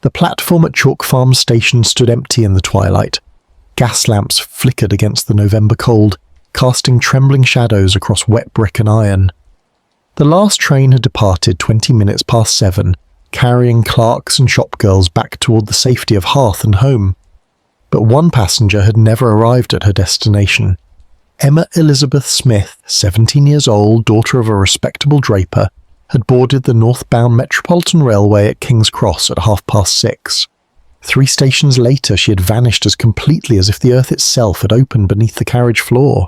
The platform at Chalk Farm Station stood empty in the twilight. Gas lamps flickered against the November cold, casting trembling shadows across wet brick and iron. The last train had departed 20 minutes past 7, carrying clerks and shopgirls back toward the safety of hearth and home. But one passenger had never arrived at her destination. Emma Elizabeth Smith, 17 years old, daughter of a respectable draper, had boarded the northbound Metropolitan Railway at King's Cross at 6:30. 3 stations later, she had vanished as completely as if the earth itself had opened beneath the carriage floor.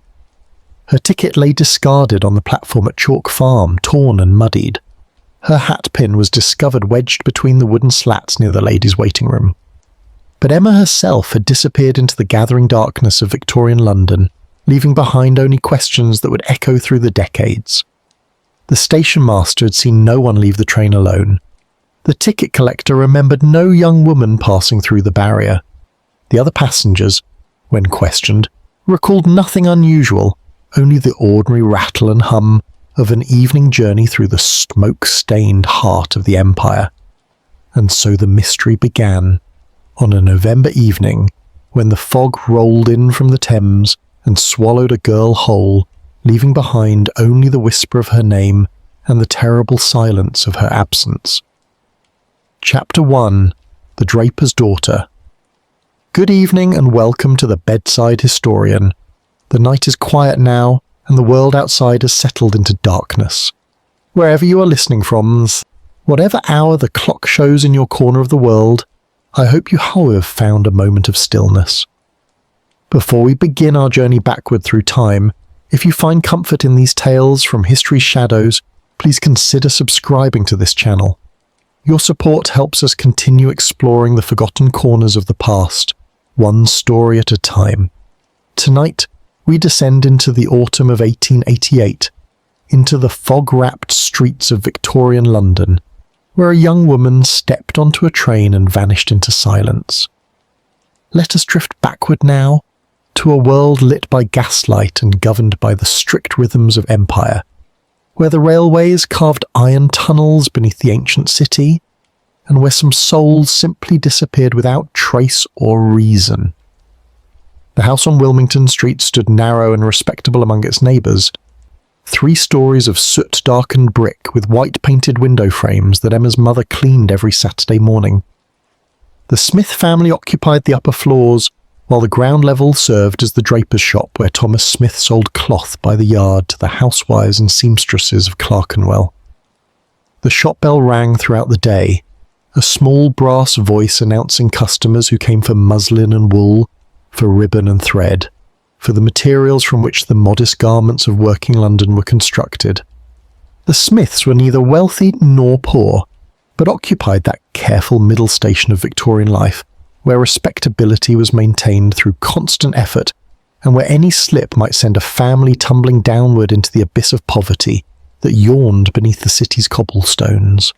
Her ticket lay discarded on the platform at Chalk Farm, torn and muddied. Her hat pin was discovered wedged between the wooden slats near the ladies' waiting room. But Emma herself had disappeared into the gathering darkness of Victorian London, leaving behind only questions that would echo through the decades. The station master had seen no one leave the train alone. The ticket collector remembered no young woman passing through the barrier. The other passengers, when questioned, recalled nothing unusual, only the ordinary rattle and hum of an evening journey through the smoke-stained heart of the empire. And so the mystery began, on a November evening, when the fog rolled in from the Thames and swallowed a girl whole, leaving behind only the whisper of her name and the terrible silence of her absence. Chapter 1. The Draper's Daughter. Good evening and welcome to the Bedside Historian. The night is quiet now, and the world outside has settled into darkness. Wherever you are listening from, whatever hour the clock shows in your corner of the world, I hope you have found a moment of stillness. Before we begin our journey backward through time, if you find comfort in these tales from history's shadows, please consider subscribing to this channel. Your support helps us continue exploring the forgotten corners of the past, one story at a time. Tonight, we descend into the autumn of 1888, into the fog-wrapped streets of Victorian London, where a young woman stepped onto a train and vanished into silence. Let us drift backward now, to a world lit by gaslight and governed by the strict rhythms of empire, where the railways carved iron tunnels beneath the ancient city, and where some souls simply disappeared without trace or reason. The house on Wilmington Street stood narrow and respectable among its neighbours, 3 stories of soot-darkened brick with white-painted window frames that Emma's mother cleaned every Saturday morning. The Smith family occupied the upper floors, while the ground level served as the draper's shop where Thomas Smith sold cloth by the yard to the housewives and seamstresses of Clerkenwell. The shop bell rang throughout the day, a small brass voice announcing customers who came for muslin and wool, for ribbon and thread, for the materials from which the modest garments of working London were constructed. The Smiths were neither wealthy nor poor, but occupied that careful middle station of Victorian life, where respectability was maintained through constant effort, and where any slip might send a family tumbling downward into the abyss of poverty that yawned beneath the city's cobblestones.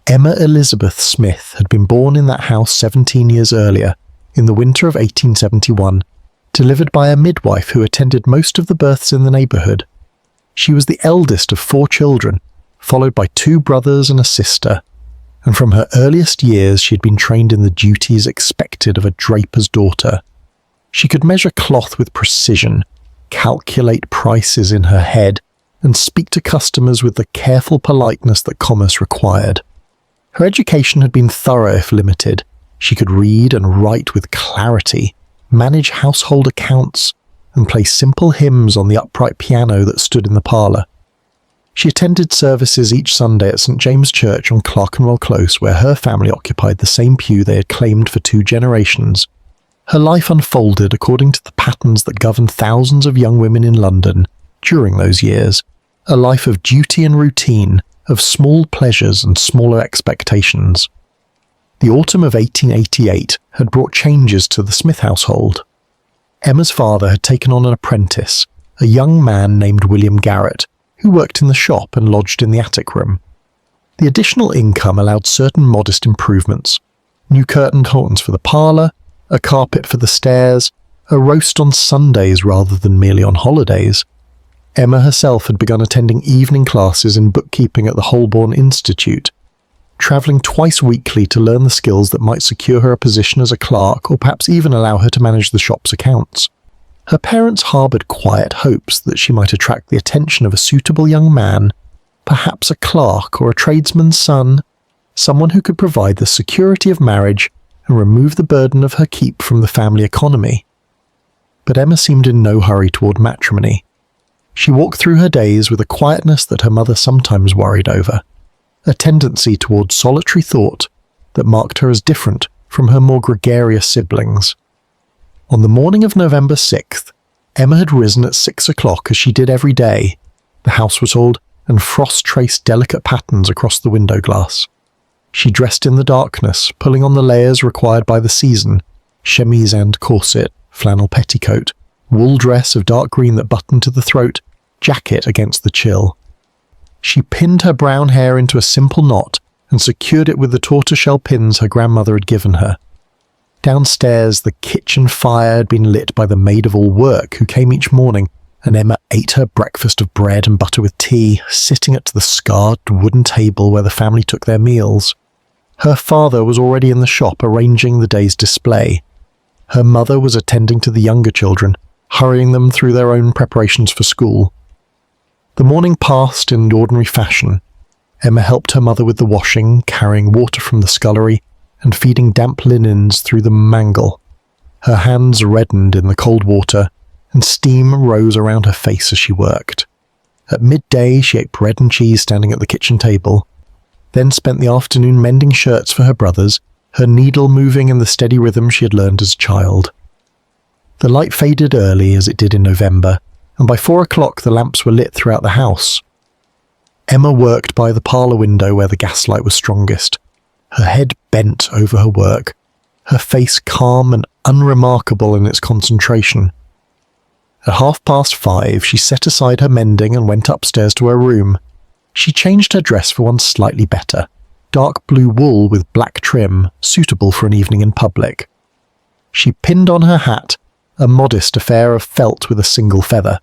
Emma Elizabeth Smith had been born in that house 17 years earlier, in the winter of 1871, delivered by a midwife who attended most of the births in the neighbourhood. She was the eldest of 4 children, followed by 2 brothers and a sister, and from her earliest years she had been trained in the duties expected of a draper's daughter. She could measure cloth with precision, calculate prices in her head, and speak to customers with the careful politeness that commerce required. Her education had been thorough if limited. She could read and write with clarity, manage household accounts, and play simple hymns on the upright piano that stood in the parlour. She attended services each Sunday at St. James' Church on Clerkenwell Close, where her family occupied the same pew they had claimed for 2 generations. Her life unfolded according to the patterns that governed thousands of young women in London during those years, a life of duty and routine, of small pleasures and smaller expectations. The autumn of 1888 had brought changes to the Smith household. Emma's father had taken on an apprentice, a young man named William Garrett, who worked in the shop and lodged in the attic room. The additional income allowed certain modest improvements: new curtained curtains for the parlour, a carpet for the stairs, a roast on Sundays rather than merely on holidays. Emma herself had begun attending evening classes in bookkeeping at the Holborn Institute. travelling twice weekly to learn the skills that might secure her a position as a clerk or perhaps even allow her to manage the shop's accounts. Her parents harboured quiet hopes that she might attract the attention of a suitable young man, perhaps a clerk or a tradesman's son, someone who could provide the security of marriage and remove the burden of her keep from the family economy. But Emma seemed in no hurry toward matrimony. She walked through her days with a quietness that her mother sometimes worried over, a tendency toward solitary thought that marked her as different from her more gregarious siblings. On the morning of November 6th, Emma had risen at 6 o'clock as she did every day. The house was old, and frost traced delicate patterns across the window glass. She dressed in the darkness, pulling on the layers required by the season: chemise and corset, flannel petticoat, wool dress of dark green that buttoned to the throat, jacket against the chill. She pinned her brown hair into a simple knot and secured it with the tortoiseshell pins her grandmother had given her. Downstairs, the kitchen fire had been lit by the maid-of-all-work who came each morning, and Emma ate her breakfast of bread and butter with tea, sitting at the scarred wooden table where the family took their meals. Her father was already in the shop arranging the day's display. Her mother was attending to the younger children, hurrying them through their own preparations for school. The morning passed in ordinary fashion. Emma helped her mother with the washing, carrying water from the scullery, and feeding damp linens through the mangle. Her hands reddened in the cold water, and steam rose around her face as she worked. At midday she ate bread and cheese standing at the kitchen table, then spent the afternoon mending shirts for her brothers, her needle moving in the steady rhythm she had learned as a child. The light faded early, as it did in November, and by 4 o'clock the lamps were lit throughout the house. Emma worked by the parlour window where the gaslight was strongest, her head bent over her work, her face calm and unremarkable in its concentration. At 5:30 she set aside her mending and went upstairs to her room. She changed her dress for one slightly better, dark blue wool with black trim, suitable for an evening in public. She pinned on her hat, a modest affair of felt with a single feather,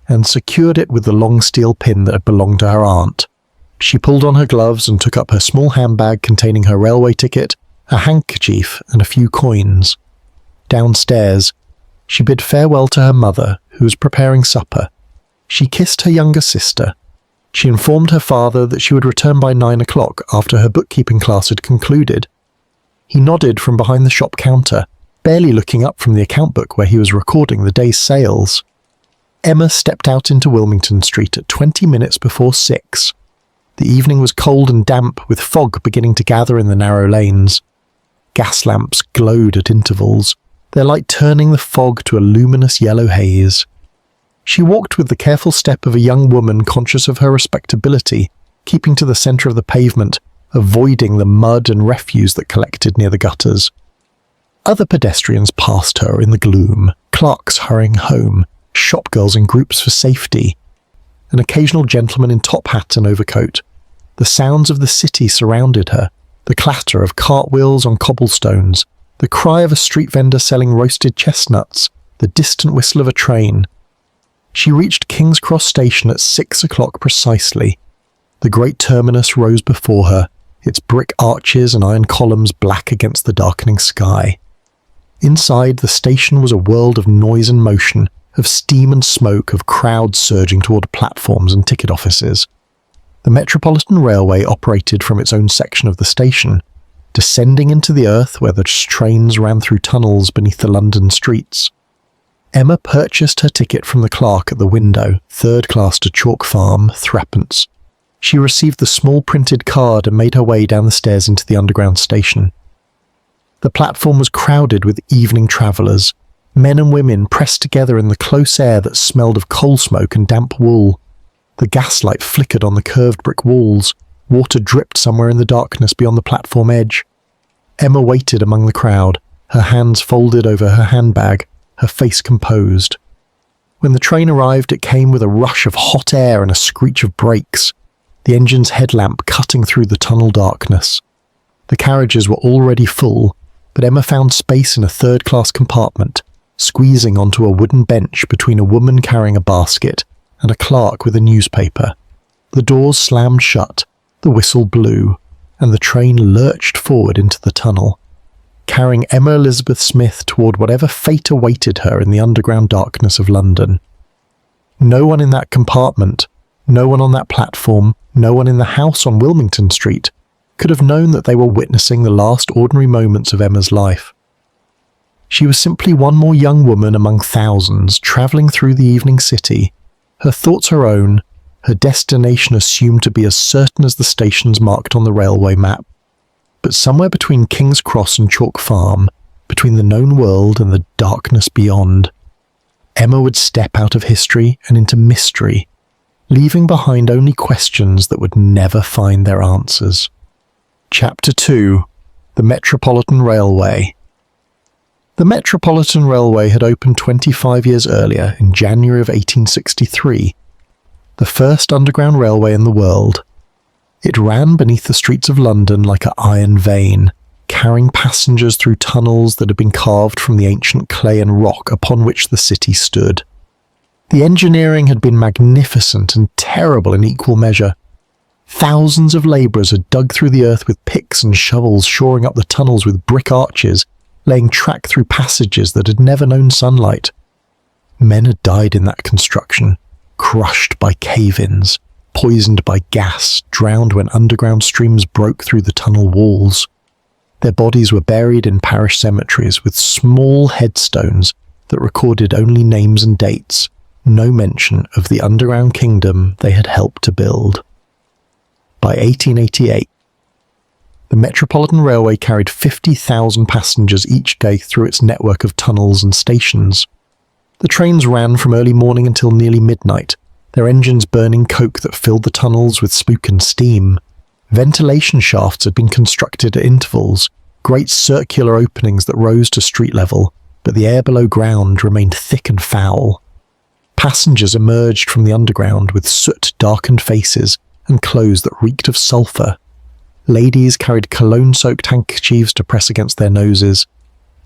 and secured it with the long steel pin that had belonged to her aunt. She pulled on her gloves and took up her small handbag containing her railway ticket, a handkerchief, and a few coins. Downstairs, she bid farewell to her mother, who was preparing supper. She kissed her younger sister. She informed her father that she would return by 9 o'clock after her bookkeeping class had concluded. He nodded from behind the shop counter, barely looking up from the account book where he was recording the day's sales. Emma stepped out into Wilmington Street at 20 minutes before 6. The evening was cold and damp, with fog beginning to gather in the narrow lanes. Gas lamps glowed at intervals, their light turning the fog to a luminous yellow haze. She walked with the careful step of a young woman conscious of her respectability, keeping to the centre of the pavement, avoiding the mud and refuse that collected near the gutters. Other pedestrians passed her in the gloom, clerks hurrying home, shopgirls in groups for safety, an occasional gentleman in top hat and overcoat. The sounds of the city surrounded her, the clatter of cartwheels on cobblestones, the cry of a street vendor selling roasted chestnuts, the distant whistle of a train. She reached King's Cross Station at 6 o'clock precisely. The great terminus rose before her, its brick arches and iron columns black against the darkening sky. Inside, the station was a world of noise and motion, of steam and smoke, of crowds surging toward platforms and ticket offices. The Metropolitan Railway operated from its own section of the station, descending into the earth where the trains ran through tunnels beneath the London streets. Emma purchased her ticket from the clerk at the window, 3rd class to Chalk Farm, 3d. She received the small printed card and made her way down the stairs into the underground station. The platform was crowded with evening travellers, men and women pressed together in the close air that smelled of coal smoke and damp wool. The gaslight flickered on the curved brick walls. Water dripped somewhere in the darkness beyond the platform edge. Emma waited among the crowd, her hands folded over her handbag, her face composed. When the train arrived, it came with a rush of hot air and a screech of brakes, the engine's headlamp cutting through the tunnel darkness. The carriages were already full, but Emma found space in a 3rd-class compartment, squeezing onto a wooden bench between a woman carrying a basket and a clerk with a newspaper. The doors slammed shut, the whistle blew. and the train lurched forward into the tunnel, carrying Emma Elizabeth Smith toward whatever fate awaited her in the underground darkness of London. No one in that compartment, no one on that platform, no one in the house on Wilmington Street could have known that they were witnessing the last ordinary moments of Emma's life. She was simply one more young woman among thousands travelling through the evening city, her thoughts her own, her destination assumed to be as certain as the stations marked on the railway map. But somewhere between King's Cross and Chalk Farm, between the known world and the darkness beyond, Emma would step out of history and into mystery, leaving behind only questions that would never find their answers. Chapter 2: The Metropolitan Railway. The Metropolitan Railway had opened 25 years earlier, in January of 1863, the first underground railway in the world. It ran beneath the streets of London like an iron vein, carrying passengers through tunnels that had been carved from the ancient clay and rock upon which the city stood. The engineering had been magnificent and terrible in equal measure. Thousands of labourers had dug through the earth with picks and shovels, shoring up the tunnels with brick arches, laying track through passages that had never known sunlight. Men had died in that construction, crushed by cave-ins, poisoned by gas, drowned when underground streams broke through the tunnel walls. Their bodies were buried in parish cemeteries with small headstones that recorded only names and dates, no mention of the underground kingdom they had helped to build. By 1888, the Metropolitan Railway carried 50,000 passengers each day through its network of tunnels and stations. The trains ran from early morning until nearly midnight, their engines burning coke that filled the tunnels with smoke and steam. Ventilation shafts had been constructed at intervals, great circular openings that rose to street level, but the air below ground remained thick and foul. Passengers emerged from the underground with soot-darkened faces and clothes that reeked of sulphur. Ladies carried cologne-soaked handkerchiefs to press against their noses.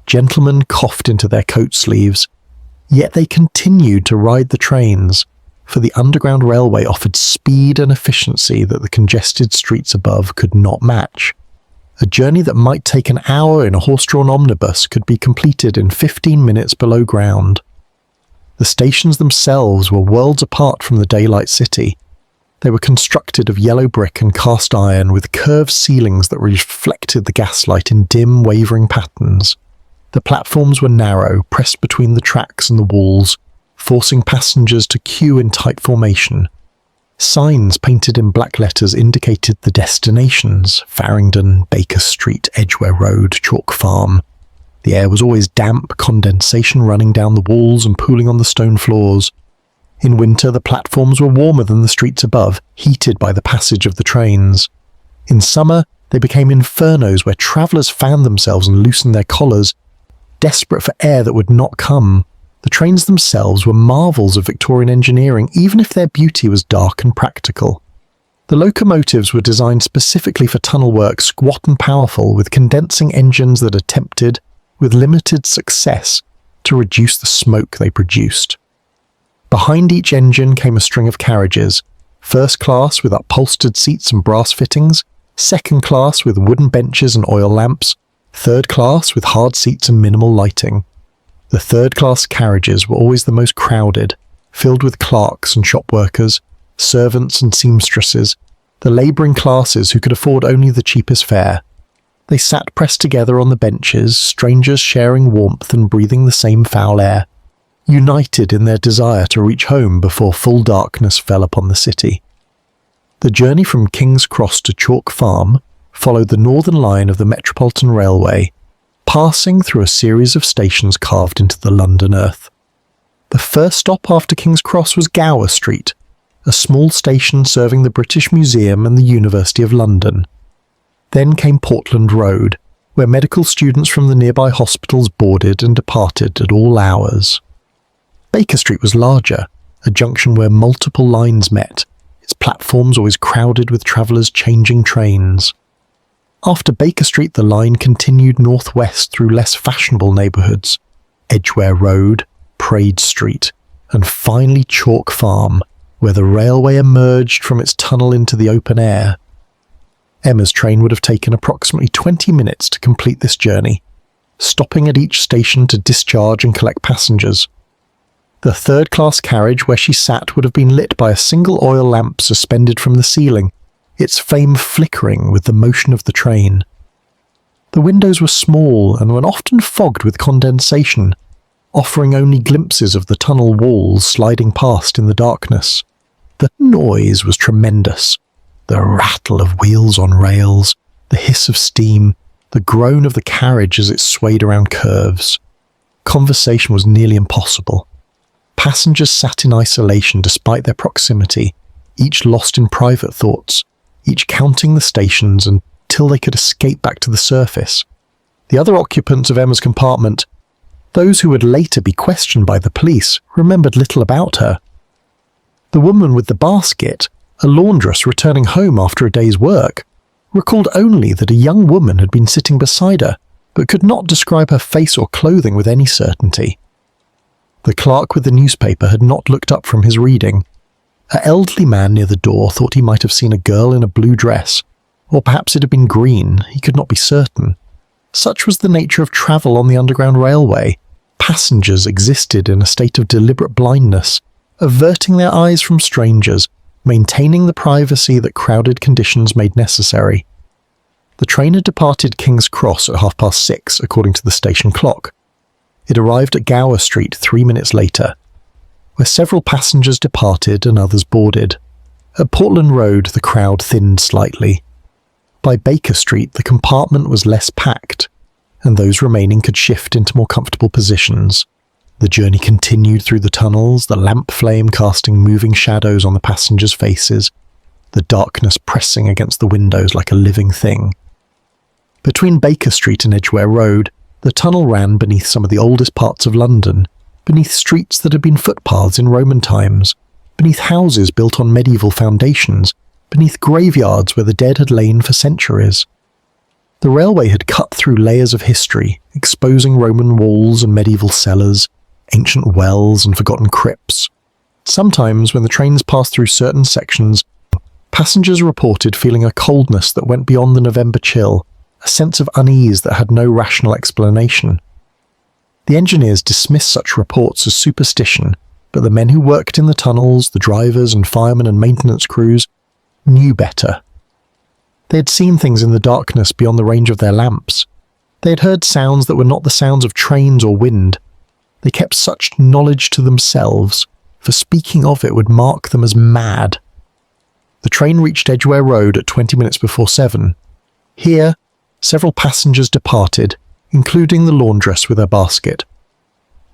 Gentlemen coughed into their coat sleeves. Yet they continued to ride the trains, for the Underground Railway offered speed and efficiency that the congested streets above could not match. A journey that might take an hour in a horse-drawn omnibus could be completed in 15 minutes below ground. The stations themselves were worlds apart from the daylight city. They were constructed of yellow brick and cast iron with curved ceilings that reflected the gaslight in dim, wavering patterns. The platforms were narrow, pressed between the tracks and the walls, forcing passengers to queue in tight formation. Signs painted in black letters indicated the destinations: Farringdon, Baker Street, Edgware Road, Chalk Farm. The air was always damp, condensation running down the walls and pooling on the stone floors. In winter, the platforms were warmer than the streets above, heated by the passage of the trains. In summer, they became infernos where travellers fanned themselves and loosened their collars, desperate for air that would not come. The trains themselves were marvels of Victorian engineering, even if their beauty was dark and practical. The locomotives were designed specifically for tunnel work, squat and powerful, with condensing engines that attempted, with limited success, to reduce the smoke they produced. Behind each engine came a string of carriages, first class with upholstered seats and brass fittings, second class with wooden benches and oil lamps, third class with hard seats and minimal lighting. The third-class carriages were always the most crowded, filled with clerks and shop workers, servants and seamstresses, the labouring classes who could afford only the cheapest fare. They sat pressed together on the benches, strangers sharing warmth and breathing the same foul air, united in their desire to reach home before full darkness fell upon the city. The journey from King's Cross to Chalk Farm followed the northern line of the Metropolitan Railway, passing through a series of stations carved into the London earth. The first stop after King's Cross was Gower Street, a small station serving the British Museum and the University of London. Then came Portland Road, where medical students from the nearby hospitals boarded and departed at all hours. Baker Street was larger, a junction where multiple lines met, its platforms always crowded with travellers changing trains. After Baker Street, the line continued northwest through less fashionable neighbourhoods, Edgware Road, Praed Street, and finally Chalk Farm, where the railway emerged from its tunnel into the open air. Emma's train would have taken approximately 20 minutes to complete this journey, stopping at each station to discharge and collect passengers. The third-class carriage where she sat would have been lit by a single oil lamp suspended from the ceiling, its flame flickering with the motion of the train. The windows were small and were often fogged with condensation, offering only glimpses of the tunnel walls sliding past in the darkness. The noise was tremendous. The rattle of wheels on rails, the hiss of steam, the groan of the carriage as it swayed around curves. Conversation was nearly impossible. Passengers sat in isolation despite their proximity, each lost in private thoughts, each counting the stations until they could escape back to the surface. The other occupants of Emma's compartment, those who would later be questioned by the police, remembered little about her. The woman with the basket, a laundress returning home after a day's work, recalled only that a young woman had been sitting beside her, but could not describe her face or clothing with any certainty. The clerk with the newspaper had not looked up from his reading. An elderly man near the door thought he might have seen a girl in a blue dress, or perhaps it had been green, he could not be certain. Such was the nature of travel on the Underground Railway. Passengers existed in a state of deliberate blindness, averting their eyes from strangers, maintaining the privacy that crowded conditions made necessary. The train had departed King's Cross at 6:30, according to the station clock. It arrived at Gower Street 3 minutes later, where several passengers departed and others boarded. At Portland Road, the crowd thinned slightly. By Baker Street, the compartment was less packed, and those remaining could shift into more comfortable positions. The journey continued through the tunnels, the lamp flame casting moving shadows on the passengers' faces, the darkness pressing against the windows like a living thing. Between Baker Street and Edgware Road, the tunnel ran beneath some of the oldest parts of London, beneath streets that had been footpaths in Roman times, beneath houses built on medieval foundations, beneath graveyards where the dead had lain for centuries. The railway had cut through layers of history, exposing Roman walls and medieval cellars, ancient wells and forgotten crypts. Sometimes, when the trains passed through certain sections, passengers reported feeling a coldness that went beyond the November chill, a sense of unease that had no rational explanation. The engineers dismissed such reports as superstition, but the men who worked in the tunnels, the drivers and firemen and maintenance crews, knew better. They had seen things in the darkness beyond the range of their lamps. They had heard sounds that were not the sounds of trains or wind. They kept such knowledge to themselves, for speaking of it would mark them as mad. The train reached Edgware Road at 20 minutes before 7. Here, several passengers departed, including the laundress with her basket.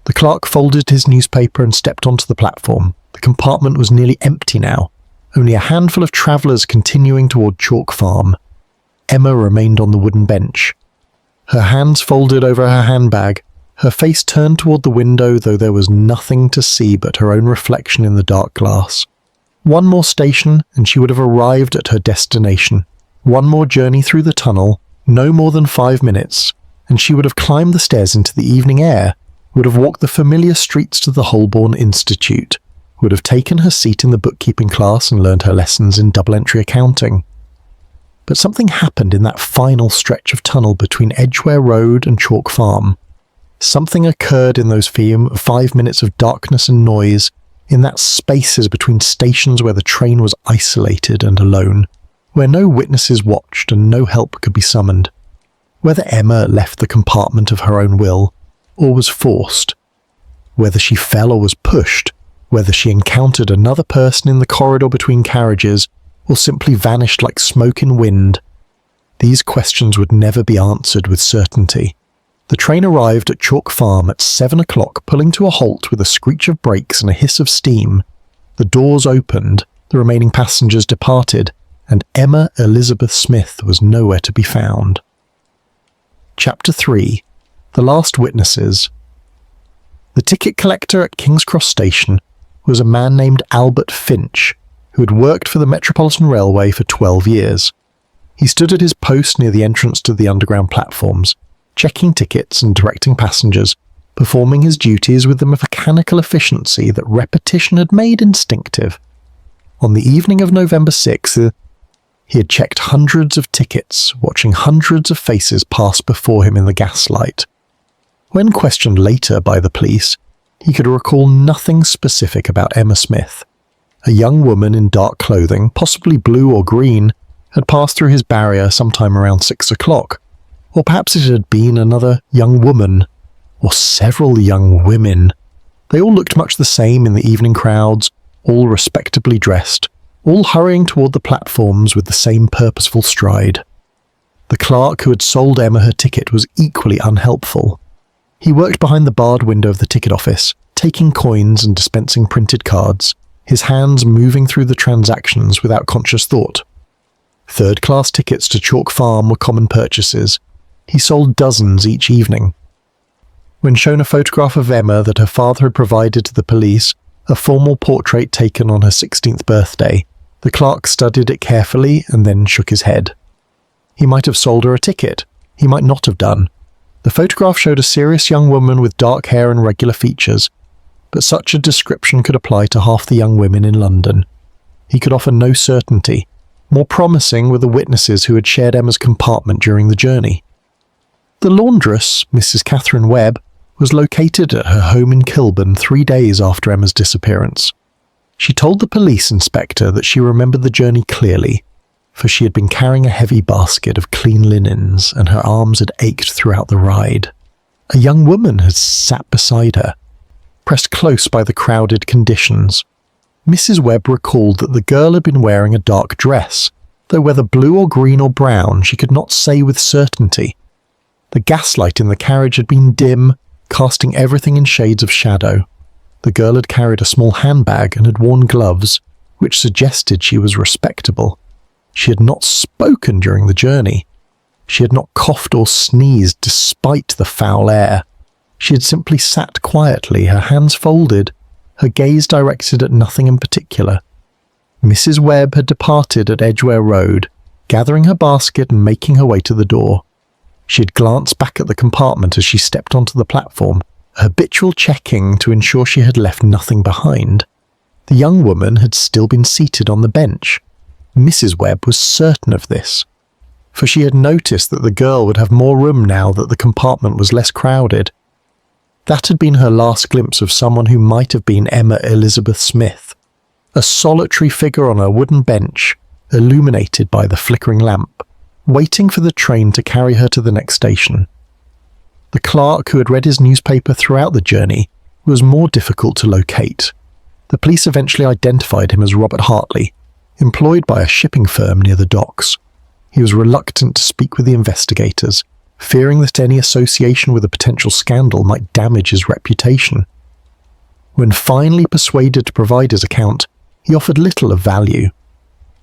The clerk folded his newspaper and stepped onto the platform. The compartment was nearly empty now, only a handful of travellers continuing toward Chalk Farm. Emma remained on the wooden bench. Her hands folded over her handbag, her face turned toward the window, though there was nothing to see but her own reflection in the dark glass. One more station, and she would have arrived at her destination. One more journey through the tunnel, no more than 5 minutes, and she would have climbed the stairs into the evening air, would have walked the familiar streets to the Holborn Institute, would have taken her seat in the bookkeeping class and learned her lessons in double-entry accounting. But something happened in that final stretch of tunnel between Edgware Road and Chalk Farm. Something occurred in those 5 minutes of darkness and noise, in that spaces between stations where the train was isolated and alone, where no witnesses watched and no help could be summoned. Whether Emma left the compartment of her own will, or was forced, whether she fell or was pushed, whether she encountered another person in the corridor between carriages, or simply vanished like smoke in wind, these questions would never be answered with certainty. The train arrived at Chalk Farm at 7 o'clock, pulling to a halt with a screech of brakes and a hiss of steam. The doors opened, the remaining passengers departed, and Emma Elizabeth Smith was nowhere to be found. Chapter 3. The Last Witnesses. The ticket collector at King's Cross Station was a man named Albert Finch, who had worked for the Metropolitan Railway for 12 years. He stood at his post near the entrance to the underground platforms, checking tickets and directing passengers, performing his duties with the mechanical efficiency that repetition had made instinctive. On the evening of November 6th, He had checked hundreds of tickets, watching hundreds of faces pass before him in the gaslight. When questioned later by the police, he could recall nothing specific about Emma Smith. A young woman in dark clothing, possibly blue or green, had passed through his barrier sometime around 6 o'clock. Or perhaps it had been another young woman, or several young women. They all looked much the same in the evening crowds, all respectably dressed, all hurrying toward the platforms with the same purposeful stride. The clerk who had sold Emma her ticket was equally unhelpful. He worked behind the barred window of the ticket office, taking coins and dispensing printed cards, his hands moving through the transactions without conscious thought. Third-class tickets to Chalk Farm were common purchases. He sold dozens each evening. When shown a photograph of Emma that her father had provided to the police, a formal portrait taken on her 16th birthday, the clerk studied it carefully and then shook his head. He might have sold her a ticket. He might not have done. The photograph showed a serious young woman with dark hair and regular features, but such a description could apply to half the young women in London. He could offer no certainty. More promising were the witnesses who had shared Emma's compartment during the journey. The laundress, Mrs. Catherine Webb, was located at her home in Kilburn 3 days after Emma's disappearance. She told the police inspector that she remembered the journey clearly, for she had been carrying a heavy basket of clean linens and her arms had ached throughout the ride. A young woman had sat beside her, pressed close by the crowded conditions. Mrs. Webb recalled that the girl had been wearing a dark dress, though whether blue or green or brown she could not say with certainty. The gaslight in the carriage had been dim, casting everything in shades of shadow. The girl had carried a small handbag and had worn gloves, which suggested she was respectable. She had not spoken during the journey. She had not coughed or sneezed despite the foul air. She had simply sat quietly, her hands folded, her gaze directed at nothing in particular. Mrs. Webb had departed at Edgware Road, gathering her basket and making her way to the door. She had glanced back at the compartment as she stepped onto the platform, habitual checking to ensure she had left nothing behind. The young woman had still been seated on the bench. Mrs. Webb was certain of this, for she had noticed that the girl would have more room now that the compartment was less crowded. That had been her last glimpse of someone who might have been Emma Elizabeth Smith, a solitary figure on a wooden bench, illuminated by the flickering lamp, waiting for the train to carry her to the next station. The clerk who had read his newspaper throughout the journey was more difficult to locate. The police eventually identified him as Robert Hartley, employed by a shipping firm near the docks. He was reluctant to speak with the investigators, fearing that any association with a potential scandal might damage his reputation. When finally persuaded to provide his account, he offered little of value.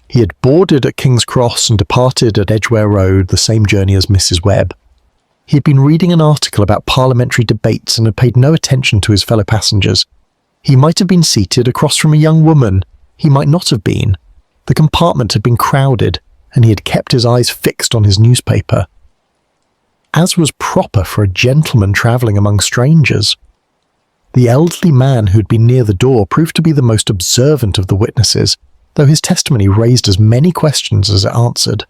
He had boarded at King's Cross and departed at Edgware Road the same journey as Mrs. Webb. He had been reading an article about parliamentary debates and had paid no attention to his fellow passengers. He might have been seated across from a young woman. He might not have been. The compartment had been crowded, and he had kept his eyes fixed on his newspaper, as was proper for a gentleman travelling among strangers. The elderly man who had been near the door proved to be the most observant of the witnesses, though his testimony raised as many questions as it answered.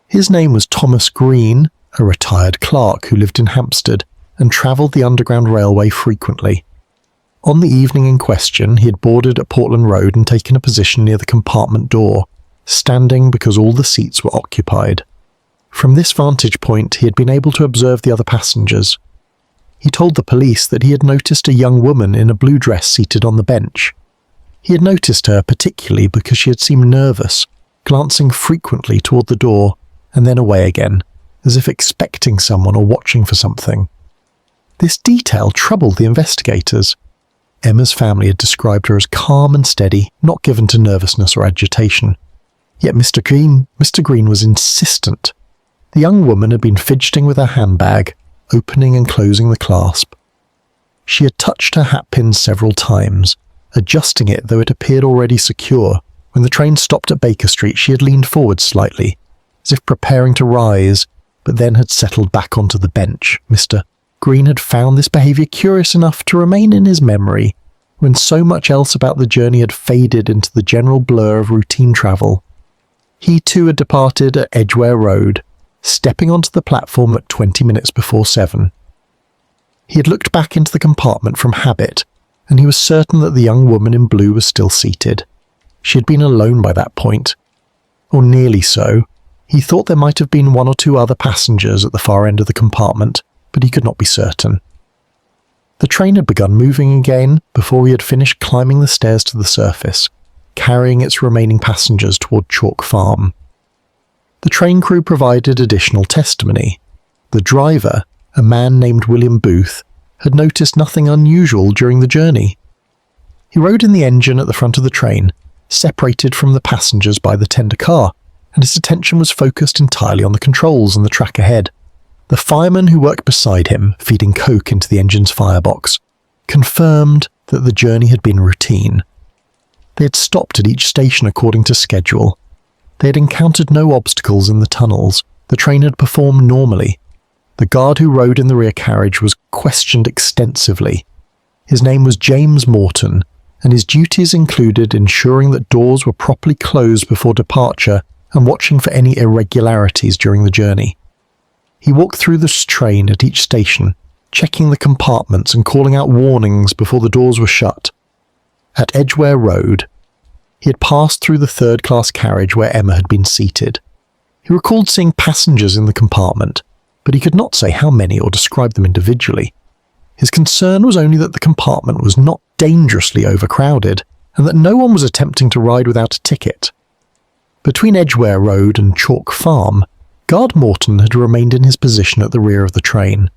His name was Thomas Green, a retired clerk who lived in Hampstead and travelled the Underground Railway frequently. On the evening in question, he had boarded at Portland Road and taken a position near the compartment door, standing because all the seats were occupied. From this vantage point, he had been able to observe the other passengers. He told the police that he had noticed a young woman in a blue dress seated on the bench. He had noticed her particularly because she had seemed nervous, glancing frequently toward the door and then away again, as if expecting someone or watching for something. This detail troubled the investigators. Emma's family had described her as calm and steady, not given to nervousness or agitation. Yet Mr. Green was insistent. The young woman had been fidgeting with her handbag, opening and closing the clasp. She had touched her hatpin several times, adjusting it though it appeared already secure. When the train stopped at Baker Street, she had leaned forward slightly, as if preparing to rise, but then had settled back onto the bench. Mr. Green had found this behaviour curious enough to remain in his memory, when so much else about the journey had faded into the general blur of routine travel. He too had departed at Edgware Road, stepping onto the platform at 20 minutes before 7. He had looked back into the compartment from habit, and he was certain that the young woman in blue was still seated. She had been alone by that point, or nearly so. He thought there might have been one or two other passengers at the far end of the compartment, but he could not be certain. The train had begun moving again before he had finished climbing the stairs to the surface, carrying its remaining passengers toward Chalk Farm. The train crew provided additional testimony. The driver, a man named William Booth, had noticed nothing unusual during the journey. He rode in the engine at the front of the train, separated from the passengers by the tender car, and his attention was focused entirely on the controls and the track ahead. The fireman who worked beside him, feeding coke into the engine's firebox, confirmed that the journey had been routine. They had stopped at each station according to schedule. They had encountered no obstacles in the tunnels. The train had performed normally. The guard who rode in the rear carriage was questioned extensively. His name was James Morton, and his duties included ensuring that doors were properly closed before departure and watching for any irregularities during the journey. He walked through the train at each station, checking the compartments and calling out warnings before the doors were shut. At Edgware Road, he had passed through the third-class carriage where Emma had been seated. He recalled seeing passengers in the compartment, but he could not say how many or describe them individually. His concern was only that the compartment was not dangerously overcrowded, and that no one was attempting to ride without a ticket. Between Edgware Road and Chalk Farm, Guard Morton had remained in his position at the rear of the train.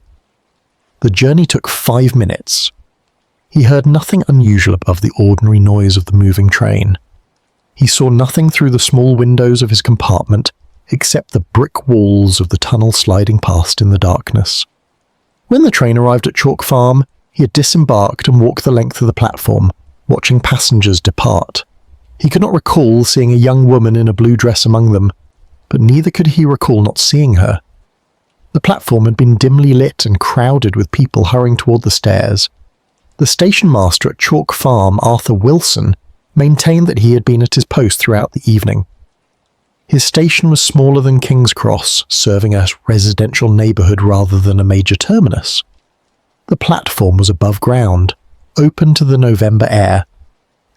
The journey took 5 minutes. He heard nothing unusual above the ordinary noise of the moving train. He saw nothing through the small windows of his compartment except the brick walls of the tunnel sliding past in the darkness. When the train arrived at Chalk Farm, he had disembarked and walked the length of the platform, watching passengers depart. He could not recall seeing a young woman in a blue dress among them, but neither could he recall not seeing her. The platform had been dimly lit and crowded with people hurrying toward the stairs. The station master at Chalk Farm, Arthur Wilson, maintained that he had been at his post throughout the evening. His station was smaller than King's Cross, serving a residential neighbourhood rather than a major terminus. The platform was above ground, open to the November air,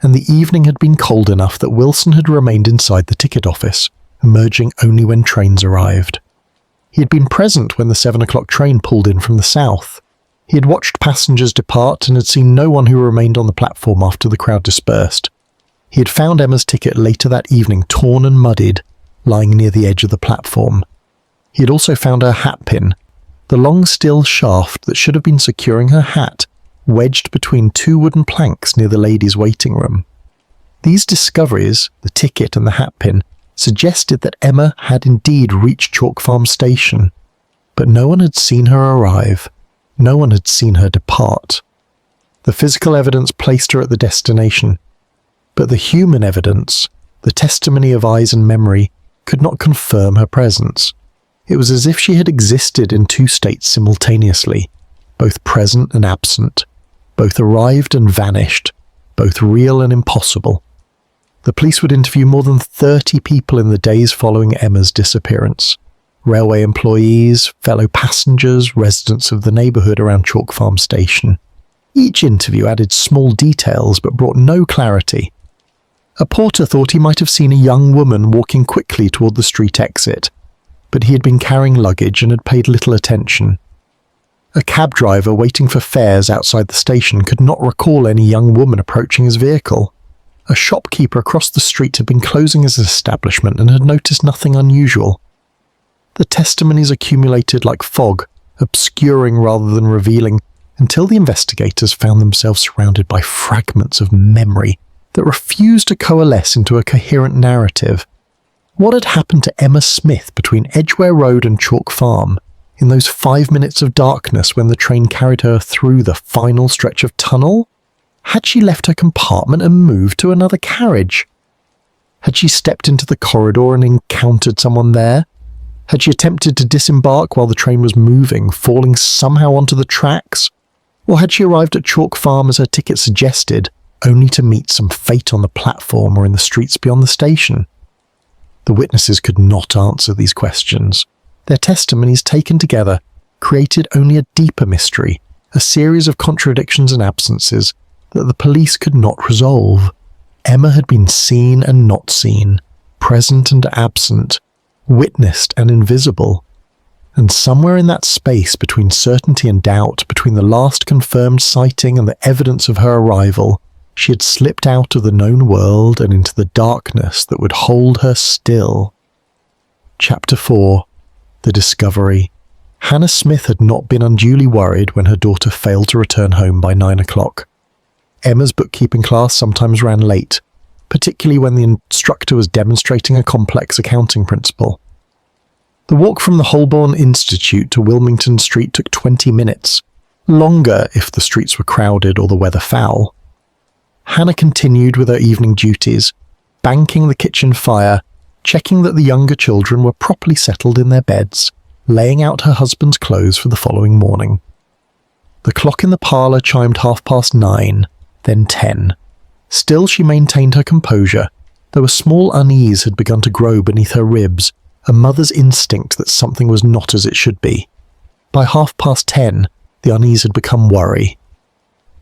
and the evening had been cold enough that Wilson had remained inside the ticket office, emerging only when trains arrived. He had been present when the 7 o'clock train pulled in from the south. He had watched passengers depart and had seen no one who remained on the platform after the crowd dispersed. He had found Emma's ticket later that evening torn and muddied, lying near the edge of the platform. He had also found her hat pin, the long steel shaft that should have been securing her hat, wedged between 2 wooden planks near the ladies' waiting room. These discoveries, the ticket and the hat pin, suggested that Emma had indeed reached Chalk Farm station, but no one had seen her arrive. No one had seen her depart. The physical evidence placed her at the destination, but the human evidence, the testimony of eyes and memory, could not confirm her presence. It was as if she had existed in 2 states simultaneously, both present and absent, both arrived and vanished, both real and impossible. The police would interview more than 30 people in the days following Emma's disappearance. Railway employees, fellow passengers, residents of the neighbourhood around Chalk Farm station. Each interview added small details but brought no clarity. A porter thought he might have seen a young woman walking quickly toward the street exit, but he had been carrying luggage and had paid little attention. A cab driver waiting for fares outside the station could not recall any young woman approaching his vehicle. A shopkeeper across the street had been closing his establishment and had noticed nothing unusual. The testimonies accumulated like fog, obscuring rather than revealing, until the investigators found themselves surrounded by fragments of memory that refused to coalesce into a coherent narrative. What had happened to Emma Smith between Edgware Road and Chalk Farm in those 5 minutes of darkness when the train carried her through the final stretch of tunnel? Had she left her compartment and moved to another carriage? Had she stepped into the corridor and encountered someone there? Had she attempted to disembark while the train was moving, falling somehow onto the tracks? Or had she arrived at Chalk Farm as her ticket suggested, only to meet some fate on the platform or in the streets beyond the station? The witnesses could not answer these questions. Their testimonies taken together created only a deeper mystery, a series of contradictions and absences that the police could not resolve. Emma had been seen and not seen, present and absent, witnessed and invisible. And somewhere in that space between certainty and doubt, between the last confirmed sighting and the evidence of her arrival, she had slipped out of the known world and into the darkness that would hold her still. Chapter 4. The Discovery. Hannah Smith had not been unduly worried when her daughter failed to return home by 9 o'clock. Emma's bookkeeping class sometimes ran late, particularly when the instructor was demonstrating a complex accounting principle. The walk from the Holborn Institute to Wilmington Street took 20 minutes, longer if the streets were crowded or the weather foul. Hannah continued with her evening duties, banking the kitchen fire, checking that the younger children were properly settled in their beds, laying out her husband's clothes for the following morning. The clock in the parlour chimed 9:30, then 10. Still she maintained her composure, though a small unease had begun to grow beneath her ribs, a mother's instinct that something was not as it should be. By 10:30, the unease had become worry.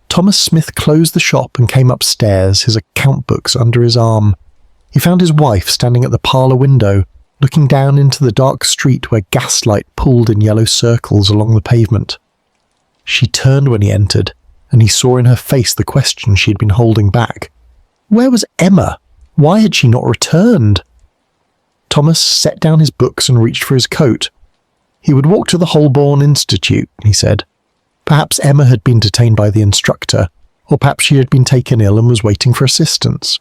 Thomas Smith closed the shop and came upstairs, his account books under his arm. He found his wife standing at the parlour window, looking down into the dark street where gaslight pulled in yellow circles along the pavement. She turned when he entered, and he saw in her face the question she had been holding back. Where was Emma? Why had she not returned? Thomas set down his books and reached for his coat. He would walk to the Holborn Institute, he said. Perhaps Emma had been detained by the instructor, or perhaps she had been taken ill and was waiting for assistance.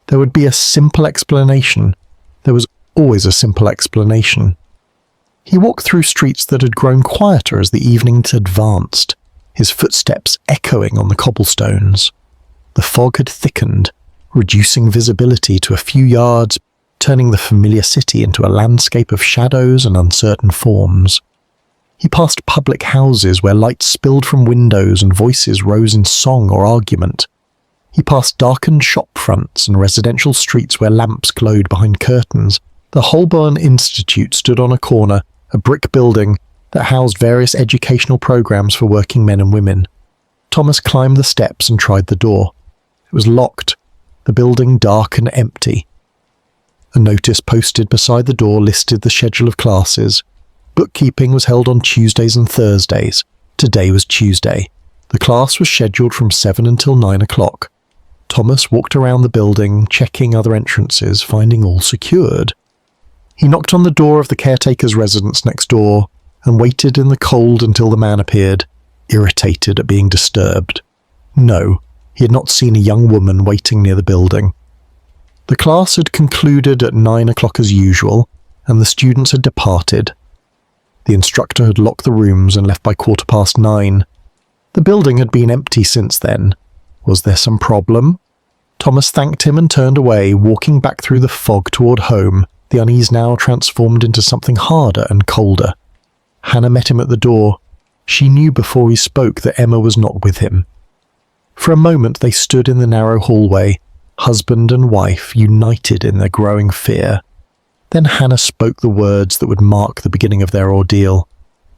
There would be a simple explanation. There was always a simple explanation. He walked through streets that had grown quieter as the evening advanced, his footsteps echoing on the cobblestones. The fog had thickened, reducing visibility to a few yards, turning the familiar city into a landscape of shadows and uncertain forms. He passed public houses where light spilled from windows and voices rose in song or argument. He passed darkened shop fronts and residential streets where lamps glowed behind curtains. The Holborn Institute stood on a corner, a brick building that housed various educational programs for working men and women. Thomas climbed the steps and tried the door. It was locked, the building dark and empty. A notice posted beside the door listed the schedule of classes. Bookkeeping was held on Tuesdays and Thursdays. Today was Tuesday. The class was scheduled from 7 until 9 o'clock. Thomas walked around the building, checking other entrances, finding all secured. He knocked on the door of the caretaker's residence next door and waited in the cold until the man appeared, irritated at being disturbed. No, he had not seen a young woman waiting near the building. The class had concluded at 9 o'clock as usual, and the students had departed. The instructor had locked the rooms and left by 9:15. The building had been empty since then. Was there some problem? Thomas thanked him and turned away, walking back through the fog toward home, the unease now transformed into something harder and colder. Hannah met him at the door. She knew before he spoke that Emma was not with him. For a moment they stood in the narrow hallway, husband and wife united in their growing fear. Then Hannah spoke the words that would mark the beginning of their ordeal.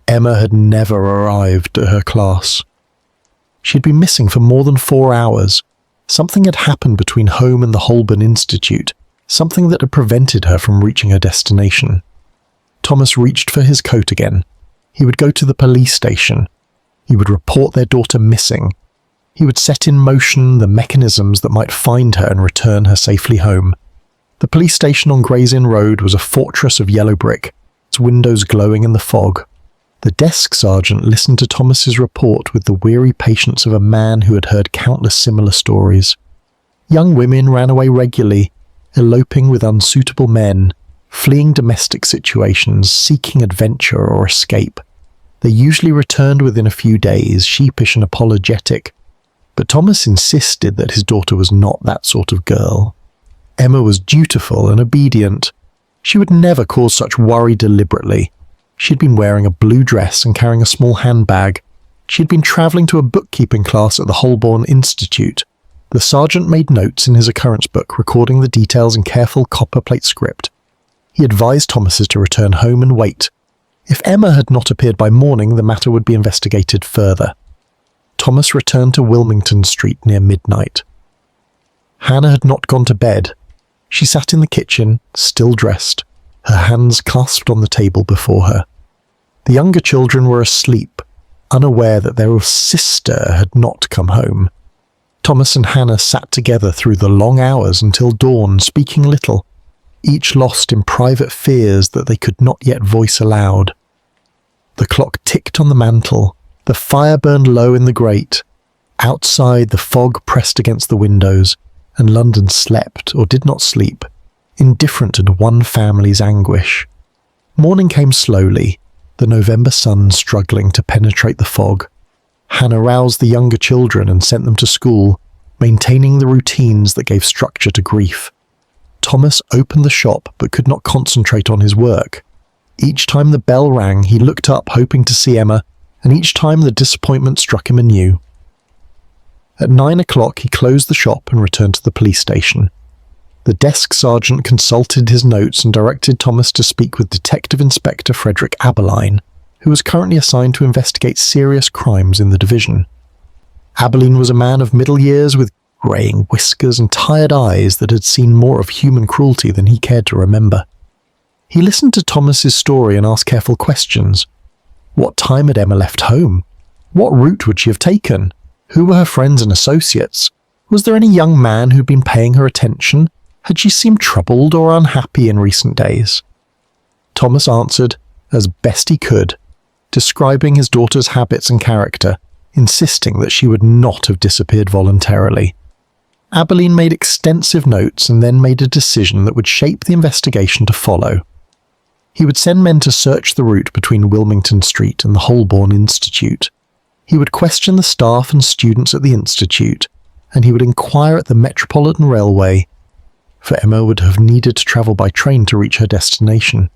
Emma had never arrived at her class. She had been missing for more than 4 hours. Something had happened between home and the Holborn Institute, something that had prevented her from reaching her destination. Thomas reached for his coat again. He would go to the police station. He would report their daughter missing. He would set in motion the mechanisms that might find her and return her safely home. The police station on Gray's Inn Road was a fortress of yellow brick, its windows glowing in the fog. The desk sergeant listened to Thomas's report with the weary patience of a man who had heard countless similar stories. Young women ran away regularly, eloping with unsuitable men, fleeing domestic situations, seeking adventure or escape. They usually returned within a few days, sheepish and apologetic, but Thomas insisted that his daughter was not that sort of girl. Emma was dutiful and obedient. She would never cause such worry deliberately. She had been wearing a blue dress and carrying a small handbag. She had been travelling to a bookkeeping class at the Holborn Institute. The sergeant made notes in his occurrence book, recording the details in careful copper plate script. He advised Thomases to return home and wait. If Emma had not appeared by morning, the matter would be investigated further. Thomas returned to Wilmington Street near midnight. Hannah had not gone to bed. She sat in the kitchen, still dressed, her hands clasped on the table before her. The younger children were asleep, unaware that their sister had not come home. Thomas and Hannah sat together through the long hours until dawn, speaking little, each lost in private fears that they could not yet voice aloud. The clock ticked on the mantel, the fire burned low in the grate. Outside, the fog pressed against the windows, and London slept, or did not sleep, indifferent to one family's anguish. Morning came slowly, the November sun struggling to penetrate the fog. Hannah roused the younger children and sent them to school, maintaining the routines that gave structure to grief. Thomas opened the shop but could not concentrate on his work. Each time the bell rang, he looked up hoping to see Emma, and each time the disappointment struck him anew. At 9 o'clock he closed the shop and returned to the police station. The desk sergeant consulted his notes and directed Thomas to speak with Detective Inspector Frederick Abberline, who was currently assigned to investigate serious crimes in the division. Abberline was a man of middle years with greying whiskers and tired eyes that had seen more of human cruelty than he cared to remember. He listened to Thomas's story and asked careful questions. What time had Emma left home? What route would she have taken? Who were her friends and associates? Was there any young man who'd been paying her attention? Had she seemed troubled or unhappy in recent days? Thomas answered as best he could, describing his daughter's habits and character, insisting that she would not have disappeared voluntarily. Abberline made extensive notes and then made a decision that would shape the investigation to follow. He would send men to search the route between Wilmington Street and the Holborn Institute. He would question the staff and students at the Institute, and he would inquire at the Metropolitan Railway, for Emma would have needed to travel by train to reach her destination.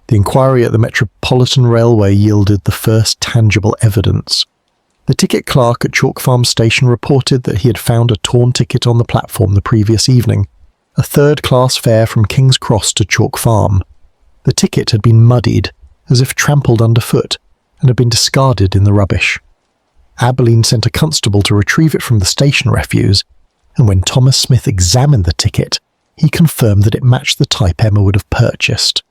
The inquiry at the Metropolitan Railway yielded the first tangible evidence. The ticket clerk at Chalk Farm Station reported that he had found a torn ticket on the platform the previous evening, a third-class fare from King's Cross to Chalk Farm. The ticket had been muddied, as if trampled underfoot, and had been discarded in the rubbish. Abberline sent a constable to retrieve it from the station refuse, and when Thomas Smith examined the ticket, he confirmed that it matched the type Emma would have purchased.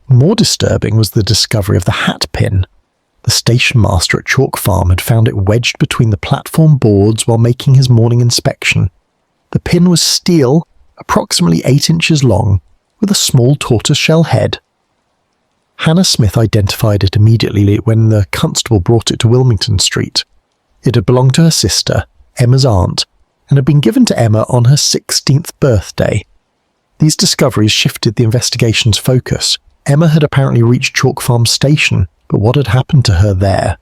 More disturbing was the discovery of the hat pin. The station master at Chalk Farm had found it wedged between the platform boards while making his morning inspection. The pin was steel, approximately 8 inches long, with a small tortoiseshell head. Hannah Smith identified it immediately when the constable brought it to Wilmington Street. It had belonged to her sister, Emma's aunt, and had been given to Emma on her 16th birthday. These discoveries shifted the investigation's focus. Emma had apparently reached Chalk Farm Station, but what had happened to her there?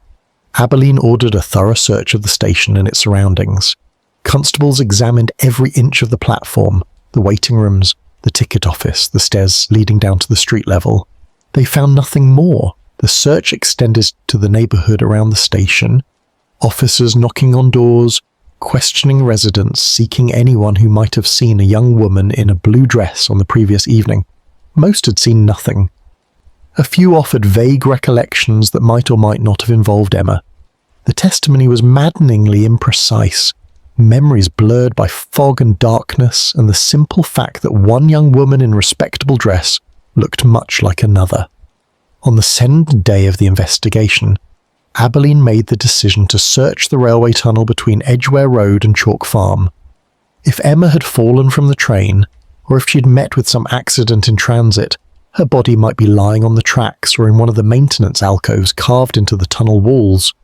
Abberline ordered a thorough search of the station and its surroundings. Constables examined every inch of the platform, the waiting rooms, the ticket office, the stairs leading down to the street level. They found nothing more. The search extended to the neighbourhood around the station. Officers knocking on doors, questioning residents, seeking anyone who might have seen a young woman in a blue dress on the previous evening. Most had seen nothing. A few offered vague recollections that might or might not have involved Emma. The testimony was maddeningly imprecise, memories blurred by fog and darkness, and the simple fact that one young woman in respectable dress looked much like another. On the second day of the investigation, Abberline made the decision to search the railway tunnel between Edgware Road and Chalk Farm. If Emma had fallen from the train, or if she'd met with some accident in transit, her body might be lying on the tracks or in one of the maintenance alcoves carved into the tunnel walls.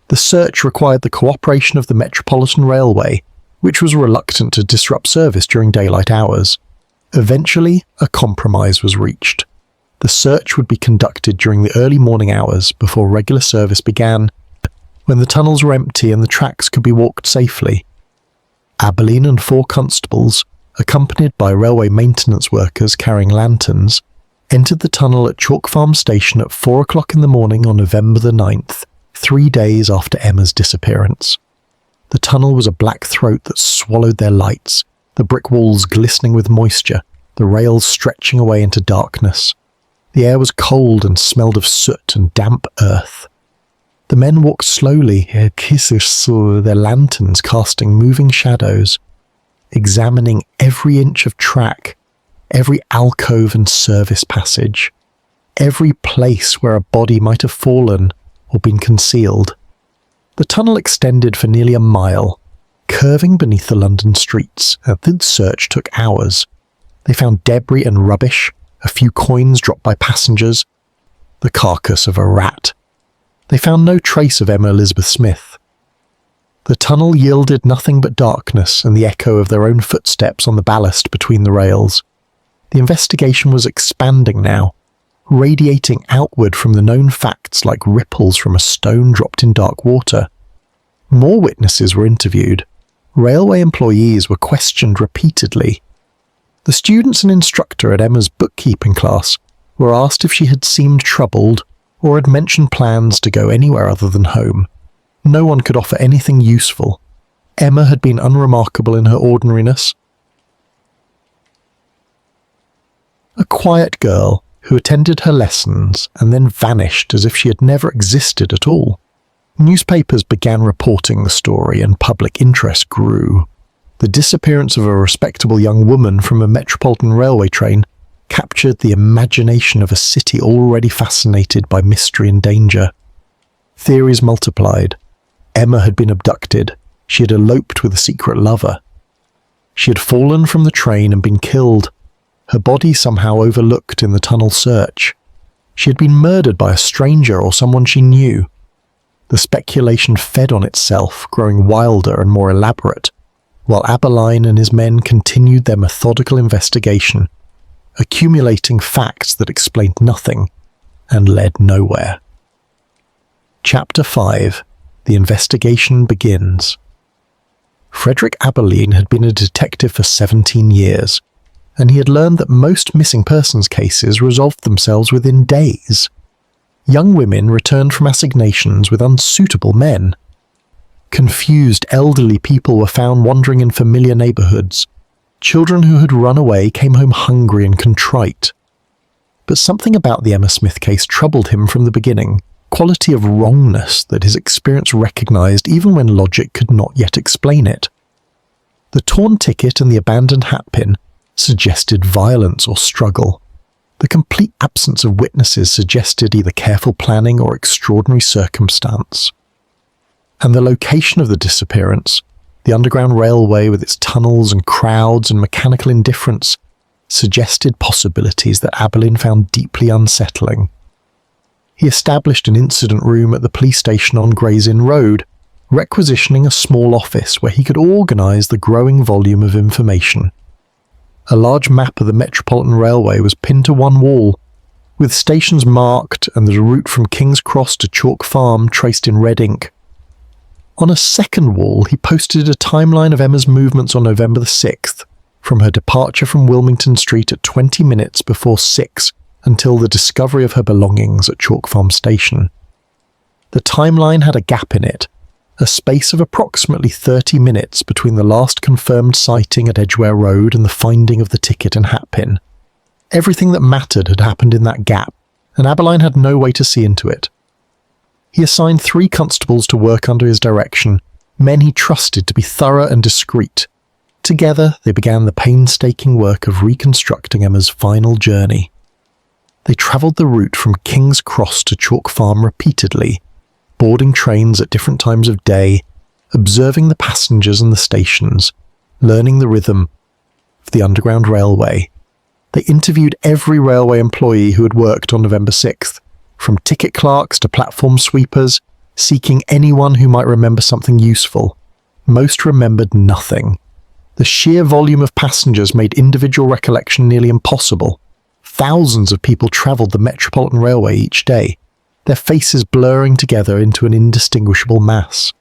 The search required the cooperation of the Metropolitan Railway, which was reluctant to disrupt service during daylight hours. Eventually, a compromise was reached. The search would be conducted during the early morning hours before regular service began, when the tunnels were empty and the tracks could be walked safely. Abberline and 4 constables, accompanied by railway maintenance workers carrying lanterns, entered the tunnel at Chalk Farm Station at 4 o'clock in the morning on November the 9th, 3 days after Emma's disappearance. The tunnel was a black throat that swallowed their lights, the brick walls glistening with moisture, the rails stretching away into darkness. The air was cold and smelled of soot and damp earth. The men walked slowly, their lanterns casting moving shadows, examining every inch of track, every alcove and service passage, every place where a body might have fallen or been concealed. The tunnel extended for nearly a mile, curving beneath the London streets, and the search took hours. They found debris and rubbish, a few coins dropped by passengers, the carcass of a rat. They found no trace of Emma Elizabeth Smith. The tunnel yielded nothing but darkness and the echo of their own footsteps on the ballast between the rails. The investigation was expanding now, radiating outward from the known facts like ripples from a stone dropped in dark water. More witnesses were interviewed. Railway employees were questioned repeatedly. The students and instructor at Emma's bookkeeping class were asked if she had seemed troubled or had mentioned plans to go anywhere other than home. No one could offer anything useful. Emma had been unremarkable in her ordinariness. A quiet girl who attended her lessons and then vanished as if she had never existed at all. Newspapers began reporting the story and public interest grew. The disappearance of a respectable young woman from a Metropolitan Railway train captured the imagination of a city already fascinated by mystery and danger. Theories multiplied. Emma had been abducted. She had eloped with a secret lover. She had fallen from the train and been killed, her body somehow overlooked in the tunnel search. She had been murdered by a stranger or someone she knew. The speculation fed on itself, growing wilder and more elaborate, while Abberline and his men continued their methodical investigation, accumulating facts that explained nothing and led nowhere. Chapter 5. The investigation begins. Frederick Abberline had been a detective for 17 years, and he had learned that most missing persons cases resolved themselves within days. Young women returned from assignations with unsuitable men. Confused elderly people were found wandering in familiar neighbourhoods. Children who had run away came home hungry and contrite. But something about the Emma Smith case troubled him from the beginning, quality of wrongness that his experience recognised even when logic could not yet explain it. The torn ticket and the abandoned hatpin suggested violence or struggle. The complete absence of witnesses suggested either careful planning or extraordinary circumstance. And the location of the disappearance, the Underground Railway with its tunnels and crowds and mechanical indifference, suggested possibilities that Abberline found deeply unsettling. He established an incident room at the police station on Gray's Inn Road, requisitioning a small office where he could organise the growing volume of information. A large map of the Metropolitan Railway was pinned to one wall, with stations marked and the route from King's Cross to Chalk Farm traced in red ink. On a second wall, he posted a timeline of Emma's movements on November the 6th, from her departure from Wilmington Street at 20 minutes before 6 until the discovery of her belongings at Chalk Farm Station. The timeline had a gap in it, a space of approximately 30 minutes between the last confirmed sighting at Edgware Road and the finding of the ticket and hatpin. Everything that mattered had happened in that gap, and Abberline had no way to see into it. He assigned 3 constables to work under his direction, men he trusted to be thorough and discreet. Together, they began the painstaking work of reconstructing Emma's final journey. They travelled the route from King's Cross to Chalk Farm repeatedly, boarding trains at different times of day, observing the passengers and the stations, learning the rhythm of the Underground Railway. They interviewed every railway employee who had worked on November 6th, from ticket clerks to platform sweepers, seeking anyone who might remember something useful. Most remembered nothing. The sheer volume of passengers made individual recollection nearly impossible. Thousands of people travelled the Metropolitan Railway each day, their faces blurring together into an indistinguishable mass.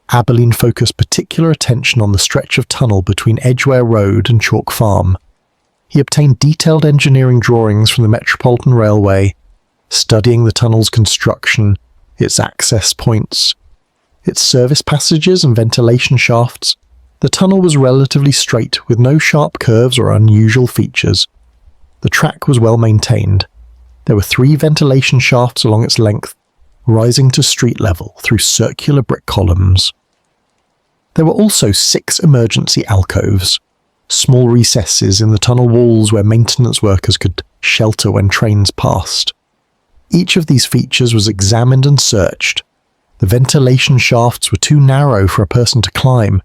Abberline focused particular attention on the stretch of tunnel between Edgware Road and Chalk Farm. He obtained detailed engineering drawings from the Metropolitan Railway, studying the tunnel's construction, its access points, its service passages and ventilation shafts, The tunnel was relatively straight, with no sharp curves or unusual features. The track was well maintained. There were 3 ventilation shafts along its length, rising to street level through circular brick columns. There were also 6 emergency alcoves, small recesses in the tunnel walls where maintenance workers could shelter when trains passed. Each of these features was examined and searched. The ventilation shafts were too narrow for a person to climb.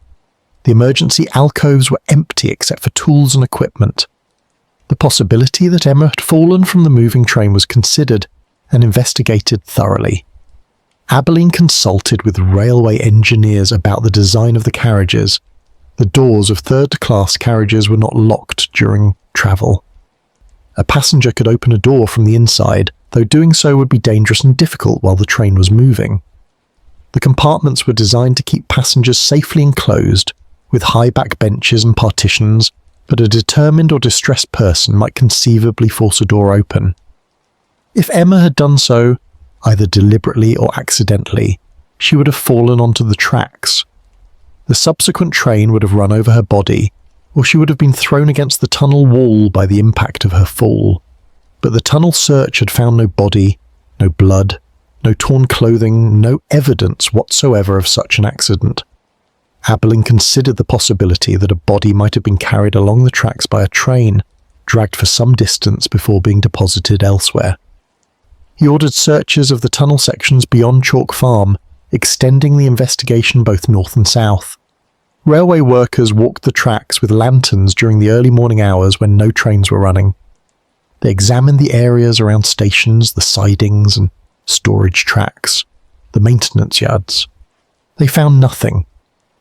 The emergency alcoves were empty except for tools and equipment. The possibility that Emma had fallen from the moving train was considered and investigated thoroughly. Abberline consulted with railway engineers about the design of the carriages. The doors of third-class carriages were not locked during travel. A passenger could open a door from the inside, though doing so would be dangerous and difficult while the train was moving. The compartments were designed to keep passengers safely enclosed, with high-back benches and partitions, but a determined or distressed person might conceivably force a door open. If Emma had done so, either deliberately or accidentally, she would have fallen onto the tracks. The subsequent train would have run over her body, or she would have been thrown against the tunnel wall by the impact of her fall. But the tunnel search had found no body, no blood, no torn clothing, no evidence whatsoever of such an accident. Abberline considered the possibility that a body might have been carried along the tracks by a train, dragged for some distance before being deposited elsewhere. He ordered searches of the tunnel sections beyond Chalk Farm, extending the investigation both north and south. Railway workers walked the tracks with lanterns during the early morning hours when no trains were running. They examined the areas around stations, the sidings and storage tracks, the maintenance yards. They found nothing.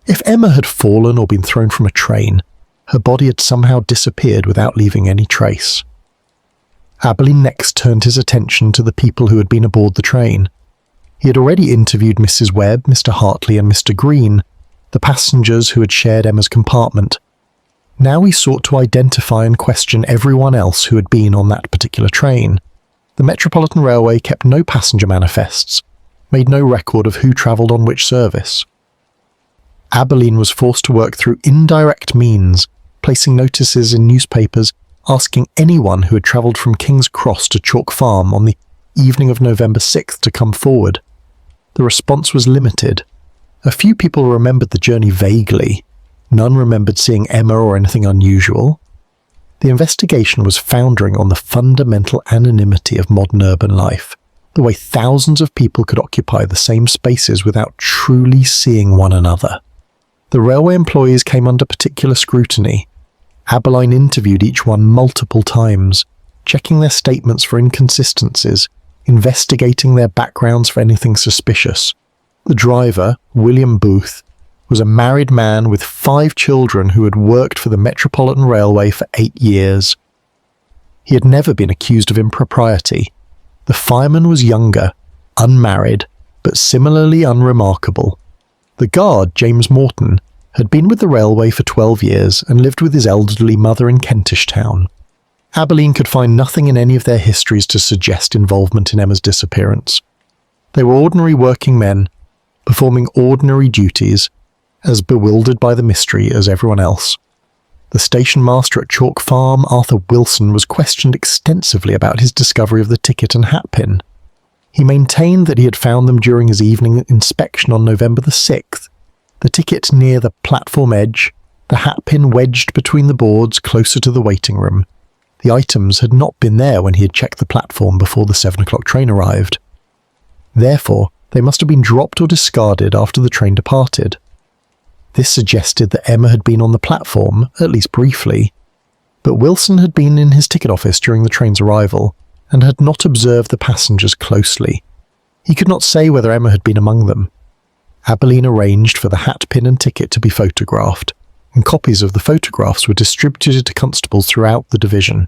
If Emma had fallen or been thrown from a train, her body had somehow disappeared without leaving any trace. Abberline next turned his attention to the people who had been aboard the train. He had already interviewed Mrs. Webb, Mr. Hartley and Mr. Green, the passengers who had shared Emma's compartment. Now he sought to identify and question everyone else who had been on that particular train. The Metropolitan Railway kept no passenger manifests, made no record of who travelled on which service. Abberline was forced to work through indirect means, placing notices in newspapers asking anyone who had travelled from King's Cross to Chalk Farm on the evening of November 6th to come forward. The response was limited. A few people remembered the journey vaguely. None remembered seeing Emma or anything unusual. The investigation was foundering on the fundamental anonymity of modern urban life, the way thousands of people could occupy the same spaces without truly seeing one another. The railway employees came under particular scrutiny. Abberline interviewed each one multiple times, checking their statements for inconsistencies, investigating their backgrounds for anything suspicious. The driver, William Booth, was a married man with 5 children who had worked for the Metropolitan Railway for 8 years. He had never been accused of impropriety. The fireman was younger, unmarried, but similarly unremarkable. The guard, James Morton, had been with the railway for 12 years and lived with his elderly mother in Kentish Town. Abberline could find nothing in any of their histories to suggest involvement in Emma's disappearance. They were ordinary working men, performing ordinary duties, as bewildered by the mystery as everyone else. The station master at Chalk Farm, Arthur Wilson, was questioned extensively about his discovery of the ticket and hat pin. He maintained that he had found them during his evening inspection on November the 6th, the ticket near the platform edge, the hat pin wedged between the boards closer to the waiting room. The items had not been there when he had checked the platform before the 7 o'clock train arrived. Therefore, they must have been dropped or discarded after the train departed. This suggested that Emma had been on the platform, at least briefly, but Wilson had been in his ticket office during the train's arrival and had not observed the passengers closely. He could not say whether Emma had been among them. Abberline arranged for the hat pin and ticket to be photographed, and copies of the photographs were distributed to constables throughout the division.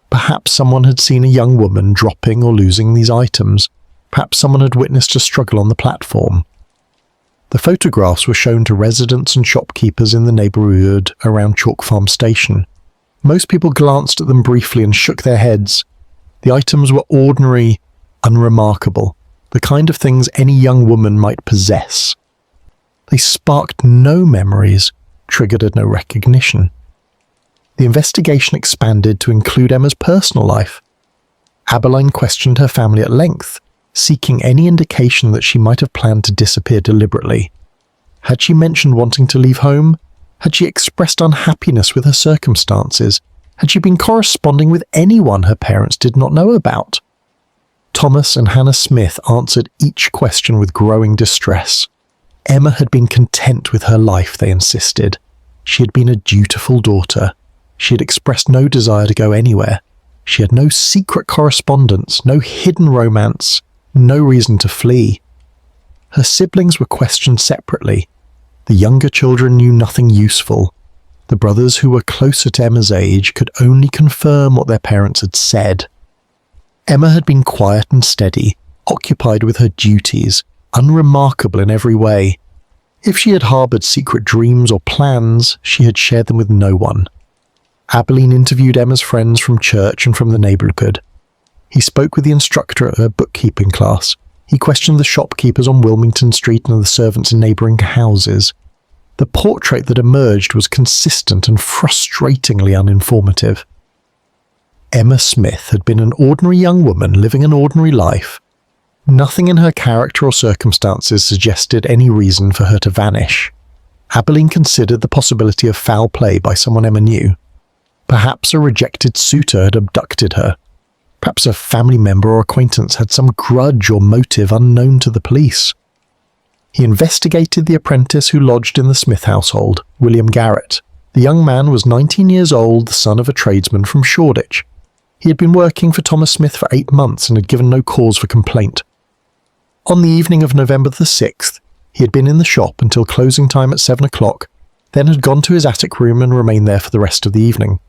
Perhaps someone had seen a young woman dropping or losing these items. Perhaps someone had witnessed a struggle on the platform. The photographs were shown to residents and shopkeepers in the neighbourhood around Chalk Farm station. Most people glanced at them briefly and shook their heads. The items were ordinary, unremarkable, the kind of things any young woman might possess. They sparked no memories, triggered a no recognition. The investigation expanded to include Emma's personal life. Abberline questioned her family at length, seeking any indication that she might have planned to disappear deliberately. Had she mentioned wanting to leave home? Had she expressed unhappiness with her circumstances? Had she been corresponding with anyone her parents did not know about? Thomas and Hannah Smith answered each question with growing distress. Emma had been content with her life, they insisted. She had been a dutiful daughter. She had expressed no desire to go anywhere. She had no secret correspondence, no hidden romance, no reason to flee. Her siblings were questioned separately. The younger children knew nothing useful. The brothers who were closer to Emma's age could only confirm what their parents had said. Emma had been quiet and steady, occupied with her duties, unremarkable in every way. If she had harboured secret dreams or plans, she had shared them with no one. Abberline interviewed Emma's friends from church and from the neighbourhood. He spoke with the instructor at her bookkeeping class. He questioned the shopkeepers on Wilmington Street and the servants in neighbouring houses. The portrait that emerged was consistent and frustratingly uninformative. Emma Smith had been an ordinary young woman living an ordinary life. Nothing in her character or circumstances suggested any reason for her to vanish. Abberline considered the possibility of foul play by someone Emma knew. Perhaps a rejected suitor had abducted her. Perhaps a family member or acquaintance had some grudge or motive unknown to the police. He investigated the apprentice who lodged in the Smith household, William Garrett. The young man was 19 years old, the son of a tradesman from Shoreditch. He had been working for Thomas Smith for 8 months and had given no cause for complaint. On the evening of November the 6th, he had been in the shop until closing time at 7 o'clock, then had gone to his attic room and remained there for the rest of the evening.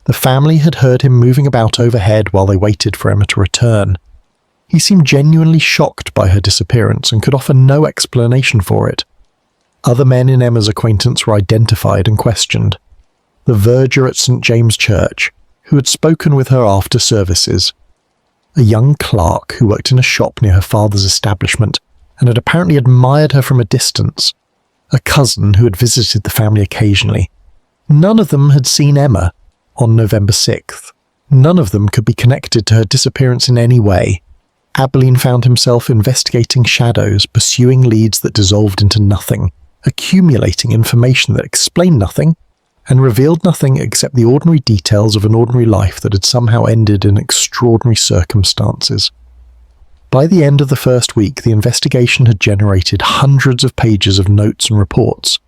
The family had heard him moving about overhead while they waited for Emma to return. He seemed genuinely shocked by her disappearance and could offer no explanation for it. Other men in Emma's acquaintance were identified and questioned. The verger at St. James Church, who had spoken with her after services. A young clerk who worked in a shop near her father's establishment and had apparently admired her from a distance. A cousin who had visited the family occasionally. None of them had seen Emma on November 6th. None of them could be connected to her disappearance in any way. Abberline found himself investigating shadows, pursuing leads that dissolved into nothing, accumulating information that explained nothing, and revealed nothing except the ordinary details of an ordinary life that had somehow ended in extraordinary circumstances. By the end of the first week, the investigation had generated hundreds of pages of notes and reports.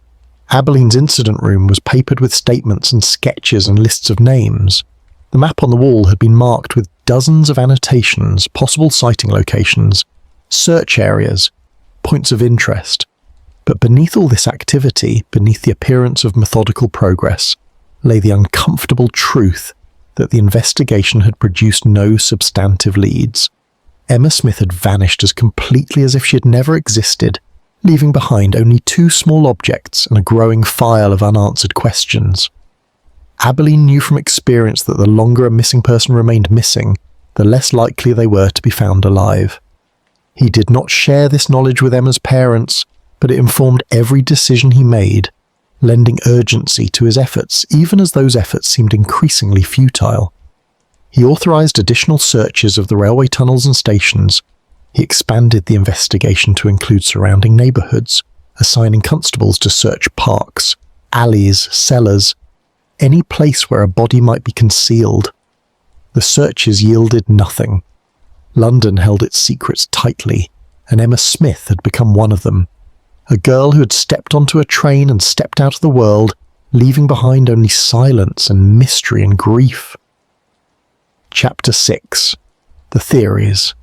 Abberline's incident room was papered with statements and sketches and lists of names. The map on the wall had been marked with dozens of annotations, possible sighting locations, search areas, points of interest. But beneath all this activity, beneath the appearance of methodical progress, lay the uncomfortable truth that the investigation had produced no substantive leads. Emma Smith had vanished as completely as if she had never existed, leaving behind only 2 small objects and a growing file of unanswered questions. Abberline knew from experience that the longer a missing person remained missing, the less likely they were to be found alive. He did not share this knowledge with Emma's parents, but it informed every decision he made, lending urgency to his efforts, even as those efforts seemed increasingly futile. He authorised additional searches of the railway tunnels and stations. He expanded the investigation to include surrounding neighbourhoods, assigning constables to search parks, alleys, cellars, any place where a body might be concealed. The searches yielded nothing. London held its secrets tightly, and Emma Smith had become one of them. A girl who had stepped onto a train and stepped out of the world, leaving behind only silence and mystery and grief. Chapter 6. The Theories.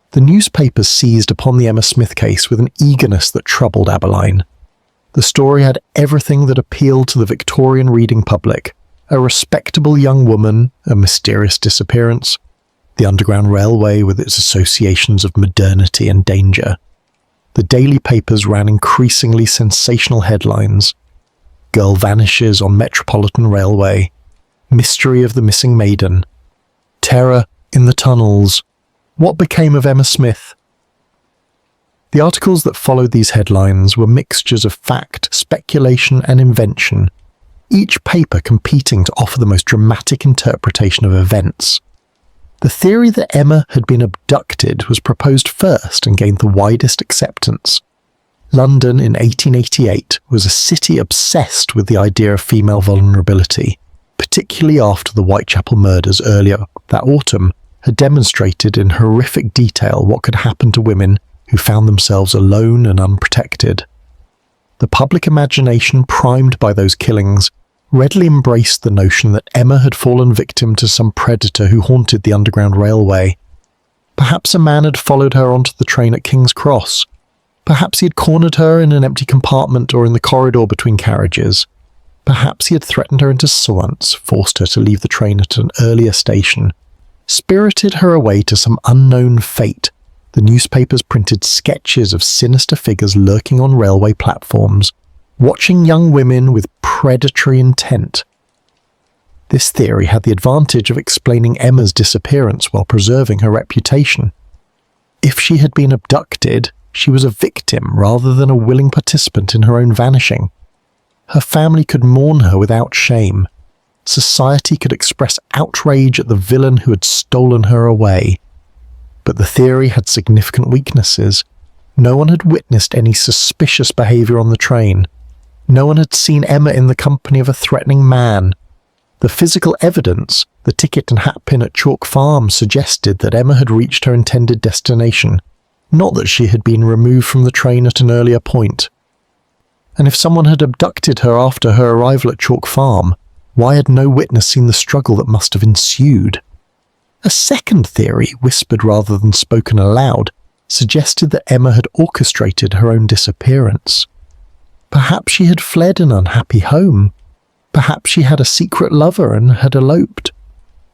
The newspapers seized upon the Emma Smith case with an eagerness that troubled Abberline. The story had everything that appealed to the Victorian reading public: a respectable young woman, a mysterious disappearance, the Underground Railway with its associations of modernity and danger. The daily papers ran increasingly sensational headlines: Girl vanishes on Metropolitan Railway, Mystery of the missing maiden, Terror in the tunnels, What became of Emma Smith? The articles that followed these headlines were mixtures of fact, speculation, and invention, each paper competing to offer the most dramatic interpretation of events. The theory that Emma had been abducted was proposed first and gained the widest acceptance. London in 1888 was a city obsessed with the idea of female vulnerability, particularly after the Whitechapel murders earlier that autumn had demonstrated in horrific detail what could happen to women who found themselves alone and unprotected. The public imagination, primed by those killings, readily embraced the notion that Emma had fallen victim to some predator who haunted the Underground Railway. Perhaps a man had followed her onto the train at King's Cross. Perhaps he had cornered her in an empty compartment or in the corridor between carriages. Perhaps he had threatened her into soance, forced her to leave the train at an earlier station, spirited her away to some unknown fate. The newspapers printed sketches of sinister figures lurking on railway platforms, watching young women with predatory intent. This theory had the advantage of explaining Emma's disappearance while preserving her reputation. If she had been abducted, she was a victim rather than a willing participant in her own vanishing. Her family could mourn her without shame. Society could express outrage at the villain who had stolen her away. But the theory had significant weaknesses. No one had witnessed any suspicious behaviour on the train. No one had seen Emma in the company of a threatening man. The physical evidence, the ticket and hat pin at Chalk Farm, suggested that Emma had reached her intended destination, not that she had been removed from the train at an earlier point. And if someone had abducted her after her arrival at Chalk Farm, why had no witness seen the struggle that must have ensued? A second theory, whispered rather than spoken aloud, suggested that Emma had orchestrated her own disappearance. Perhaps she had fled an unhappy home. Perhaps she had a secret lover and had eloped.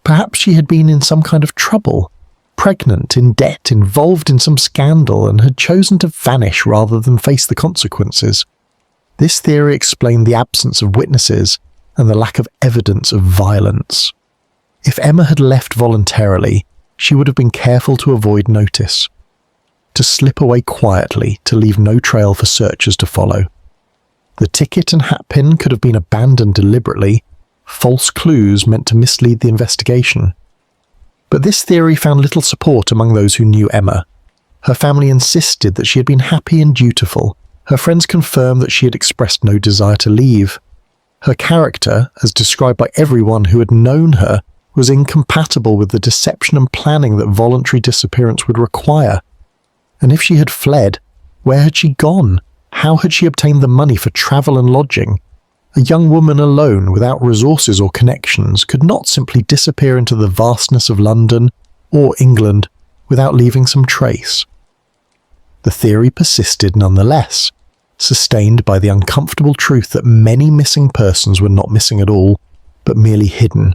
Perhaps she had been in some kind of trouble, pregnant, in debt, involved in some scandal, and had chosen to vanish rather than face the consequences. This theory explained the absence of witnesses and the lack of evidence of violence. If Emma had left voluntarily, she would have been careful to avoid notice, to slip away quietly, to leave no trail for searchers to follow. The ticket and hat pin could have been abandoned deliberately, false clues meant to mislead the investigation. But this theory found little support among those who knew Emma. Her family insisted that she had been happy and dutiful. Her friends confirmed that she had expressed no desire to leave. Her character, as described by everyone who had known her, was incompatible with the deception and planning that voluntary disappearance would require. And if she had fled, where had she gone? How had she obtained the money for travel and lodging? A young woman alone, without resources or connections, could not simply disappear into the vastness of London or England without leaving some trace. The theory persisted nonetheless, sustained by the uncomfortable truth that many missing persons were not missing at all, but merely hidden,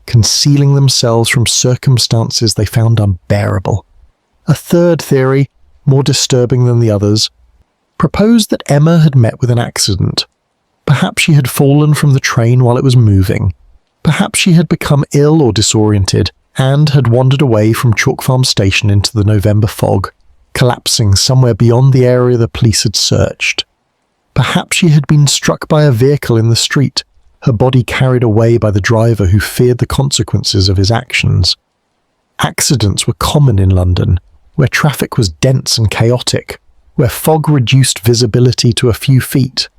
concealing themselves from circumstances they found unbearable. A third theory, more disturbing than the others, proposed that Emma had met with an accident. Perhaps she had fallen from the train while it was moving. Perhaps she had become ill or disoriented and had wandered away from Chalk Farm station into the November fog, collapsing somewhere beyond the area the police had searched. Perhaps she had been struck by a vehicle in the street, her body carried away by the driver who feared the consequences of his actions. Accidents were common in London, where traffic was dense and chaotic, where fog reduced visibility to a few feet,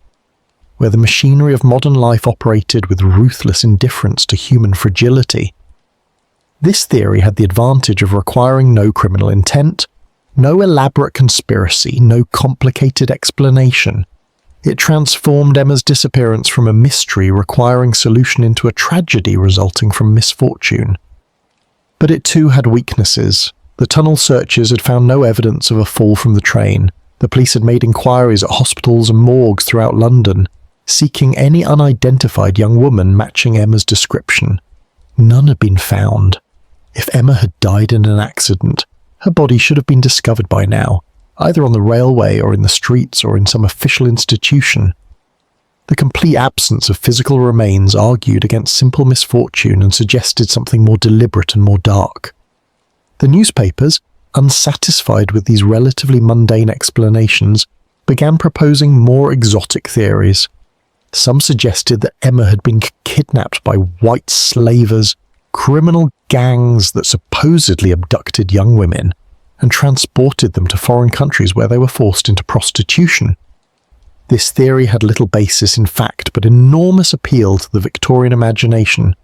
where the machinery of modern life operated with ruthless indifference to human fragility. This theory had the advantage of requiring no criminal intent, no elaborate conspiracy, no complicated explanation. It transformed Emma's disappearance from a mystery requiring solution into a tragedy resulting from misfortune. But it too had weaknesses. The tunnel searchers had found no evidence of a fall from the train. The police had made inquiries at hospitals and morgues throughout London, seeking any unidentified young woman matching Emma's description. None had been found. If Emma had died in an accident, her body should have been discovered by now, either on the railway or in the streets or in some official institution. The complete absence of physical remains argued against simple misfortune and suggested something more deliberate and more dark. The newspapers, unsatisfied with these relatively mundane explanations, began proposing more exotic theories. Some suggested that Emma had been kidnapped by white slavers, criminal gangs that supposedly abducted young women and transported them to foreign countries where they were forced into prostitution. This theory had little basis in fact, but enormous appeal to the Victorian imagination,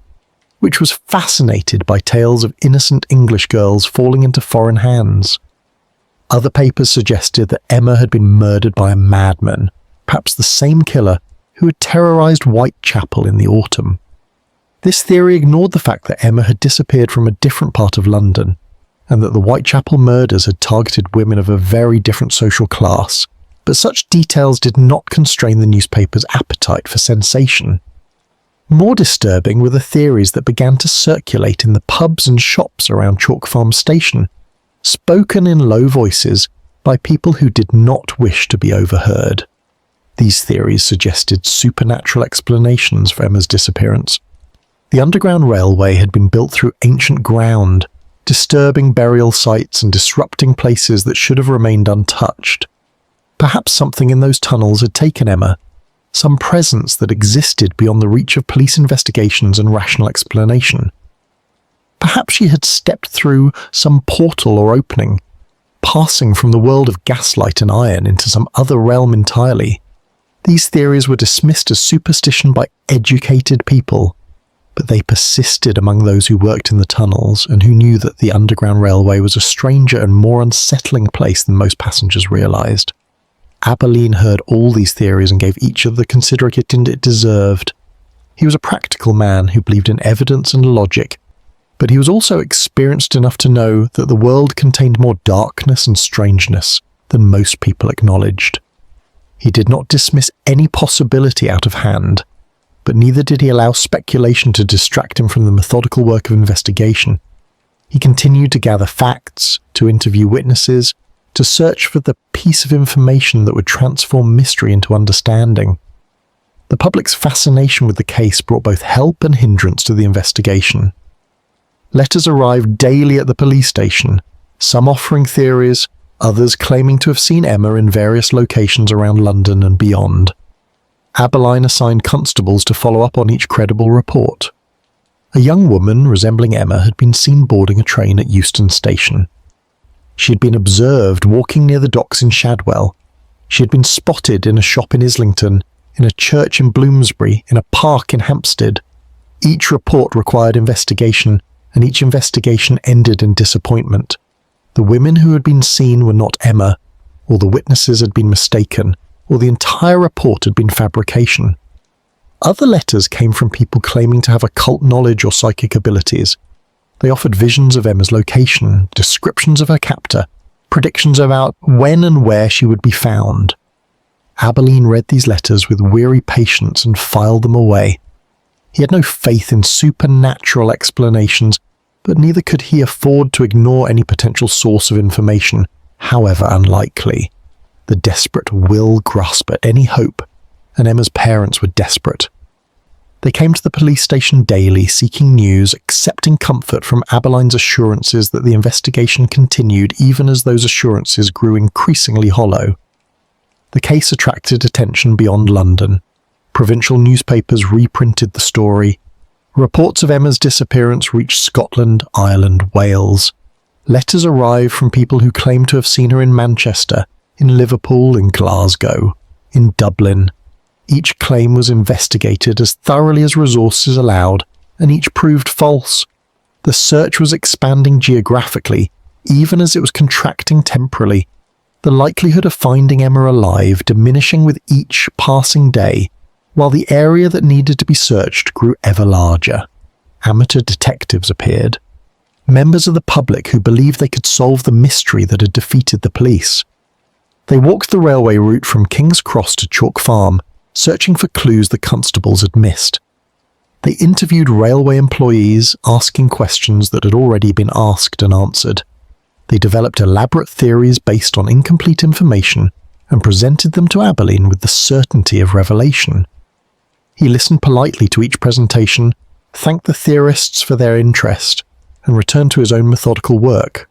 which was fascinated by tales of innocent English girls falling into foreign hands. Other papers suggested that Emma had been murdered by a madman, perhaps the same killer who had terrorized Whitechapel in the autumn. This theory ignored the fact that Emma had disappeared from a different part of London, and that the Whitechapel murders had targeted women of a very different social class, but such details did not constrain the newspaper's appetite for sensation. More disturbing were the theories that began to circulate in the pubs and shops around Chalk Farm Station, spoken in low voices by people who did not wish to be overheard. These theories suggested supernatural explanations for Emma's disappearance. The Underground Railway had been built through ancient ground, disturbing burial sites and disrupting places that should have remained untouched. Perhaps something in those tunnels had taken Emma, some presence that existed beyond the reach of police investigations and rational explanation. Perhaps she had stepped through some portal or opening, passing from the world of gaslight and iron into some other realm entirely. These theories were dismissed as superstition by educated people, but they persisted among those who worked in the tunnels and who knew that the Underground Railway was a stranger and more unsettling place than most passengers realised. Abberline heard all these theories and gave each of the consideration it deserved. He was a practical man who believed in evidence and logic, but he was also experienced enough to know that the world contained more darkness and strangeness than most people acknowledged. He did not dismiss any possibility out of hand, but neither did he allow speculation to distract him from the methodical work of investigation. He continued to gather facts, to interview witnesses, to search for the piece of information that would transform mystery into understanding. The public's fascination with the case brought both help and hindrance to the investigation. Letters arrived daily at the police station, some offering theories, others claiming to have seen Emma in various locations around London and beyond. Abberline assigned constables to follow up on each credible report. A young woman resembling Emma had been seen boarding a train at Euston Station. She had been observed walking near the docks in Shadwell. She had been spotted in a shop in Islington, in a church in Bloomsbury, in a park in Hampstead. Each report required investigation, and each investigation ended in disappointment. The women who had been seen were not Emma, or the witnesses had been mistaken, or the entire report had been fabrication. Other letters came from people claiming to have occult knowledge or psychic abilities. They offered visions of Emma's location, descriptions of her captor, predictions about when and where she would be found. Abberline read these letters with weary patience and filed them away. He had no faith in supernatural explanations, but neither could he afford to ignore any potential source of information, however unlikely. The desperate will grasp at any hope, and Emma's parents were desperate. They came to the police station daily, seeking news, accepting comfort from Abberline's assurances that the investigation continued even as those assurances grew increasingly hollow. The case attracted attention beyond London. Provincial newspapers reprinted the story. Reports of Emma's disappearance reached Scotland, Ireland, Wales. Letters arrived from people who claimed to have seen her in Manchester, in Liverpool, in Glasgow, in Dublin. Each claim was investigated as thoroughly as resources allowed, and each proved false. The search was expanding geographically, even as it was contracting temporally, the likelihood of finding Emma alive diminishing with each passing day, while the area that needed to be searched grew ever larger. Amateur detectives appeared, members of the public who believed they could solve the mystery that had defeated the police. They walked the railway route from King's Cross to Chalk Farm, searching for clues the constables had missed. They interviewed railway employees, asking questions that had already been asked and answered. They developed elaborate theories based on incomplete information and presented them to Abberline with the certainty of revelation. He listened politely to each presentation, thanked the theorists for their interest, and returned to his own methodical work.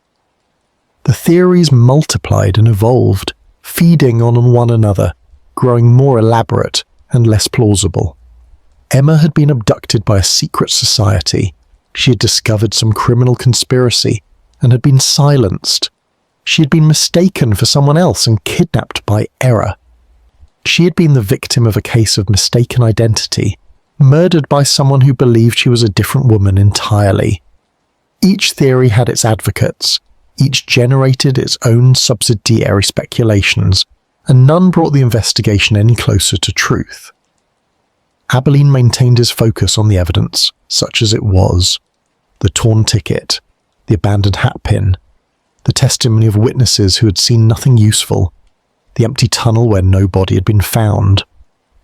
The theories multiplied and evolved, feeding on one another, growing more elaborate and less plausible. Emma had been abducted by a secret society. She had discovered some criminal conspiracy and had been silenced. She had been mistaken for someone else and kidnapped by error. She had been the victim of a case of mistaken identity, murdered by someone who believed she was a different woman entirely. Each theory had its advocates, each generated its own subsidiary speculations, and none brought the investigation any closer to truth. Abberline maintained his focus on the evidence, such as it was: the torn ticket, the abandoned hatpin, the testimony of witnesses who had seen nothing useful, the empty tunnel where no body had been found,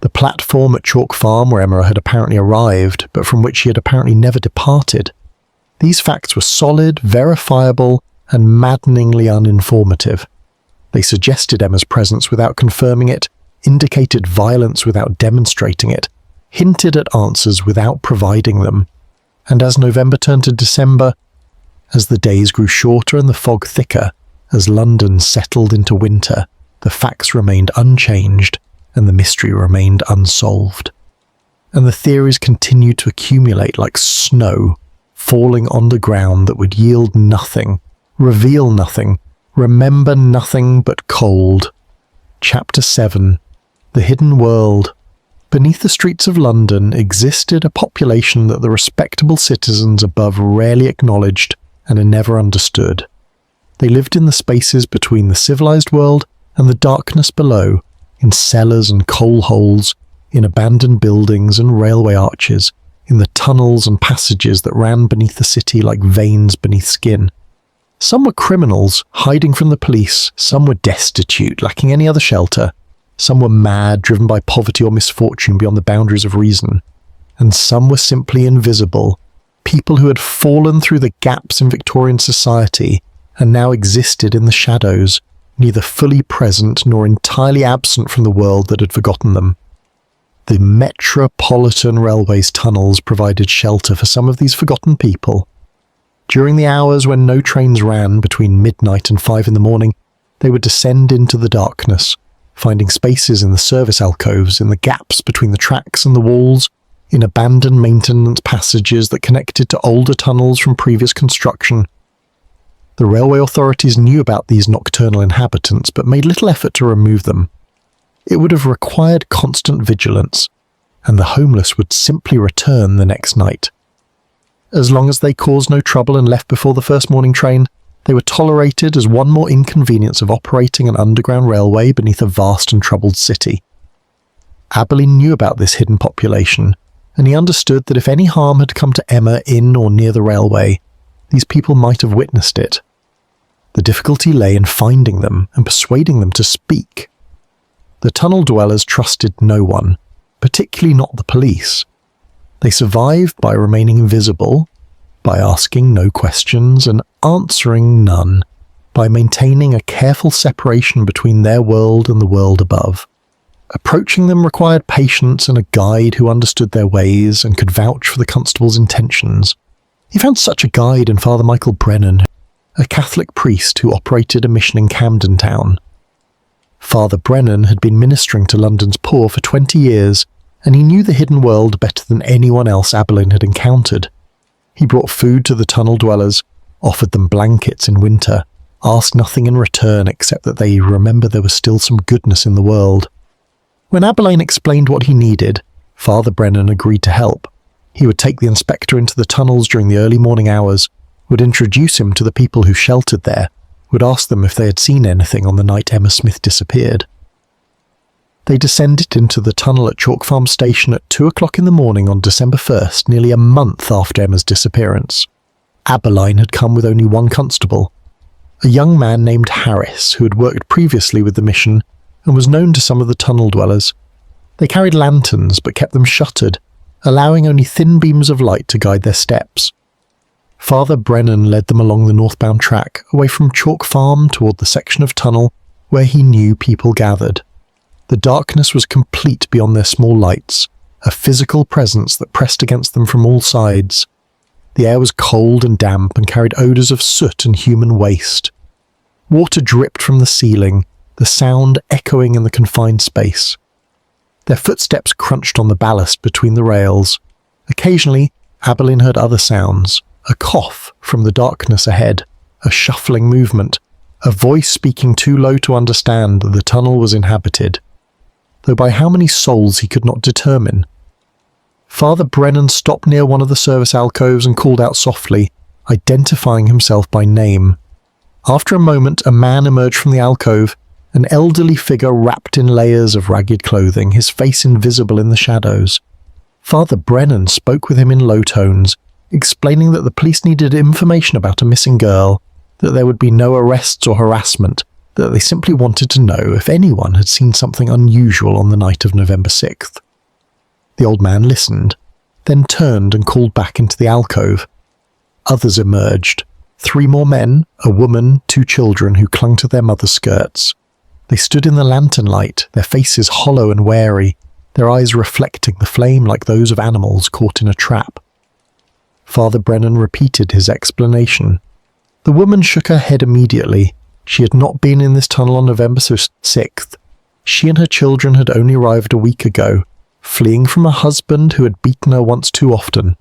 the platform at Chalk Farm where Emma had apparently arrived, but from which she had apparently never departed. These facts were solid, verifiable, and maddeningly uninformative. They suggested Emma's presence without confirming it, indicated violence without demonstrating it, hinted at answers without providing them. And as November turned to December, as the days grew shorter and the fog thicker, as London settled into winter, the facts remained unchanged and the mystery remained unsolved. And the theories continued to accumulate like snow, falling on the ground that would yield nothing, reveal nothing, remember nothing but cold. Chapter 7. The Hidden World. Beneath the streets of London existed a population that the respectable citizens above rarely acknowledged and are never understood. They lived in the spaces between the civilized world and the darkness below, in cellars and coal holes, in abandoned buildings and railway arches, in the tunnels and passages that ran beneath the city like veins beneath skin. Some were criminals, hiding from the police, some were destitute, lacking any other shelter, some were mad, driven by poverty or misfortune beyond the boundaries of reason, and some were simply invisible, people who had fallen through the gaps in Victorian society and now existed in the shadows, neither fully present nor entirely absent from the world that had forgotten them. The Metropolitan Railway's tunnels provided shelter for some of these forgotten people. During the hours when no trains ran between midnight and 5 in the morning, they would descend into the darkness, finding spaces in the service alcoves, in the gaps between the tracks and the walls, in abandoned maintenance passages that connected to older tunnels from previous construction. The railway authorities knew about these nocturnal inhabitants but made little effort to remove them. It would have required constant vigilance, and the homeless would simply return the next night. As long as they caused no trouble and left before the first morning train, they were tolerated as one more inconvenience of operating an underground railway beneath a vast and troubled city. Abberline knew about this hidden population, and he understood that if any harm had come to Emma in or near the railway, these people might have witnessed it. The difficulty lay in finding them and persuading them to speak. The tunnel dwellers trusted no one, particularly not the police. They survived by remaining invisible, by asking no questions and answering none, by maintaining a careful separation between their world and the world above. Approaching them required patience and a guide who understood their ways and could vouch for the constable's intentions. He found such a guide in Father Michael Brennan, a Catholic priest who operated a mission in Camden Town. Father Brennan had been ministering to London's poor for 20 years, and he knew the hidden world better than anyone else Abberline had encountered. He brought food to the tunnel dwellers, offered them blankets in winter, asked nothing in return except that they remember there was still some goodness in the world. When Abberline explained what he needed, Father Brennan agreed to help. He would take the inspector into the tunnels during the early morning hours, would introduce him to the people who sheltered there, would ask them if they had seen anything on the night Emma Smith disappeared. They descended into the tunnel at Chalk Farm Station at 2 o'clock in the morning on December 1st, nearly a month after Emma's disappearance. Abberline had come with only one constable, a young man named Harris who had worked previously with the mission and was known to some of the tunnel dwellers. They carried lanterns but kept them shuttered, allowing only thin beams of light to guide their steps. Father Brennan led them along the northbound track, away from Chalk Farm toward the section of tunnel where he knew people gathered. The darkness was complete beyond their small lights, a physical presence that pressed against them from all sides. The air was cold and damp and carried odours of soot and human waste. Water dripped from the ceiling, the sound echoing in the confined space. Their footsteps crunched on the ballast between the rails. Occasionally, Abberline heard other sounds, a cough from the darkness ahead, a shuffling movement, a voice speaking too low to understand that the tunnel was inhabited, though by how many souls he could not determine. Father Brennan stopped near one of the service alcoves and called out softly, identifying himself by name. After a moment, a man emerged from the alcove, an elderly figure wrapped in layers of ragged clothing, his face invisible in the shadows. Father Brennan spoke with him in low tones, explaining that the police needed information about a missing girl, that there would be no arrests or harassment, that they simply wanted to know if anyone had seen something unusual on the night of November 6th. The old man listened, then turned and called back into the alcove. Others emerged. 3 more men, a woman, 2 children who clung to their mother's skirts. They stood in the lantern light, their faces hollow and wary, their eyes reflecting the flame like those of animals caught in a trap. Father Brennan repeated his explanation. The woman shook her head immediately. She had not been in this tunnel on November 6th. She and her children had only arrived a week ago, fleeing from a husband who had beaten her once too often.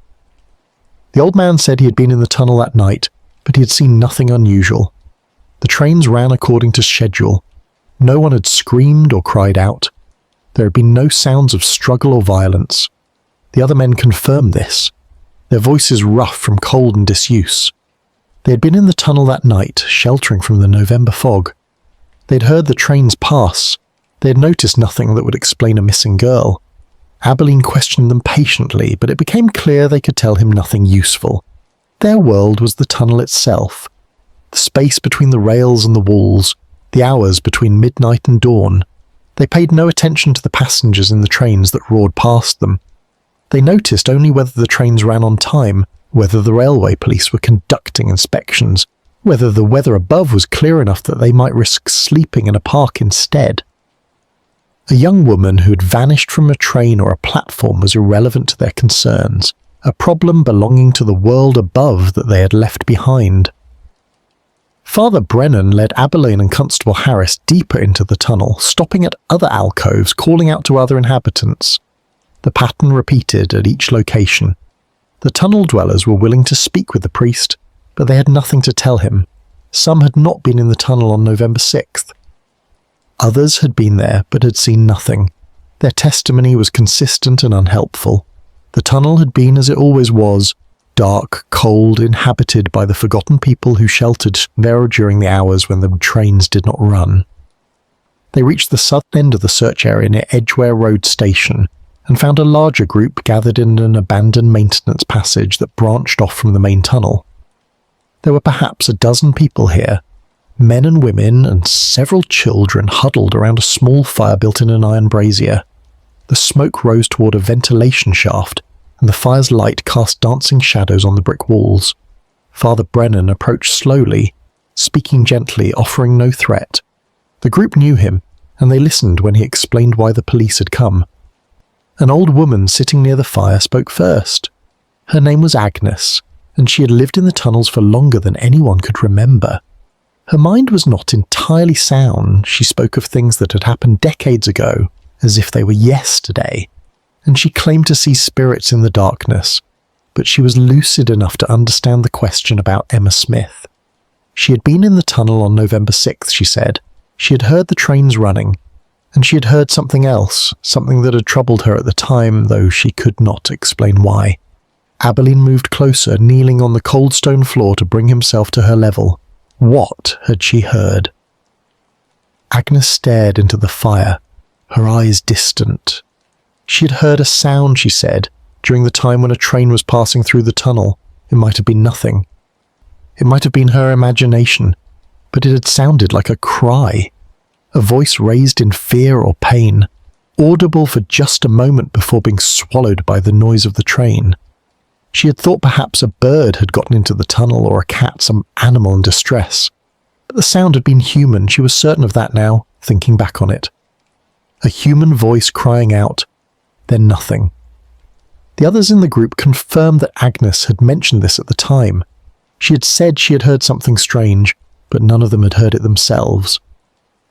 The old man said he had been in the tunnel that night, but he had seen nothing unusual. The trains ran according to schedule. No one had screamed or cried out. There had been no sounds of struggle or violence. The other men confirmed this, their voices rough from cold and disuse. They had been in the tunnel that night, sheltering from the November fog. They had heard the trains pass. They had noticed nothing that would explain a missing girl. Abberline questioned them patiently, but it became clear they could tell him nothing useful. Their world was the tunnel itself, the space between the rails and the walls, the hours between midnight and dawn. They paid no attention to the passengers in the trains that roared past them. They noticed only whether the trains ran on time, whether the railway police were conducting inspections, whether the weather above was clear enough that they might risk sleeping in a park instead. A young woman who had vanished from a train or a platform was irrelevant to their concerns, a problem belonging to the world above that they had left behind. Father Brennan led Abberline and Constable Harris deeper into the tunnel, stopping at other alcoves, calling out to other inhabitants. The pattern repeated at each location. The tunnel dwellers were willing to speak with the priest, but they had nothing to tell him. Some had not been in the tunnel on November 6th. Others had been there, but had seen nothing. Their testimony was consistent and unhelpful. The tunnel had been as it always was, dark, cold, inhabited by the forgotten people who sheltered there during the hours when the trains did not run. They reached the southern end of the search area near Edgware Road Station, and found a larger group gathered in an abandoned maintenance passage that branched off from the main tunnel. There were perhaps a dozen people here, men and women and several children huddled around a small fire built in an iron brazier. The smoke rose toward a ventilation shaft, and the fire's light cast dancing shadows on the brick walls. Father Brennan approached slowly, speaking gently, offering no threat. The group knew him, and they listened when he explained why the police had come. An old woman sitting near the fire spoke first. Her name was Agnes, and she had lived in the tunnels for longer than anyone could remember. Her mind was not entirely sound. She spoke of things that had happened decades ago, as if they were yesterday, and she claimed to see spirits in the darkness, but she was lucid enough to understand the question about Emma Smith. She had been in the tunnel on November 6th, she said. She had heard the trains running, and she had heard something else, something that had troubled her at the time, though she could not explain why. Abberline moved closer, kneeling on the cold stone floor to bring himself to her level. What had she heard? Agnes stared into the fire, her eyes distant. She had heard a sound, she said, during the time when a train was passing through the tunnel. It might have been nothing. It might have been her imagination, but it had sounded like a cry. A voice raised in fear or pain, audible for just a moment before being swallowed by the noise of the train. She had thought perhaps a bird had gotten into the tunnel or a cat, some animal in distress. But the sound had been human, she was certain of that now, thinking back on it. A human voice crying out, then nothing. The others in the group confirmed that Agnes had mentioned this at the time. She had said she had heard something strange, but none of them had heard it themselves.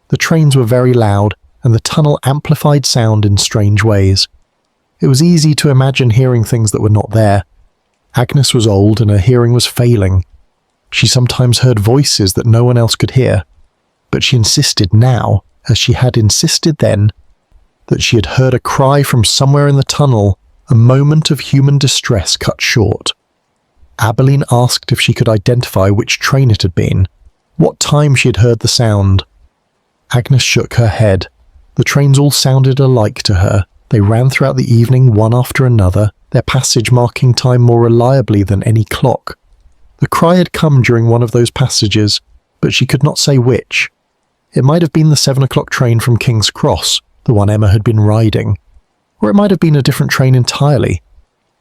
The trains were very loud, and the tunnel amplified sound in strange ways. It was easy to imagine hearing things that were not there. Agnes was old and her hearing was failing. She sometimes heard voices that no one else could hear, but she insisted now, as she had insisted then, that she had heard a cry from somewhere in the tunnel, a moment of human distress cut short. Abberline asked if she could identify which train it had been, what time she had heard the sound. Agnes shook her head. The trains all sounded alike to her. They ran throughout the evening one after another, their passage marking time more reliably than any clock. The cry had come during one of those passages, but she could not say which. It might have been the 7 o'clock train from King's Cross, the one Emma had been riding, or it might have been a different train entirely.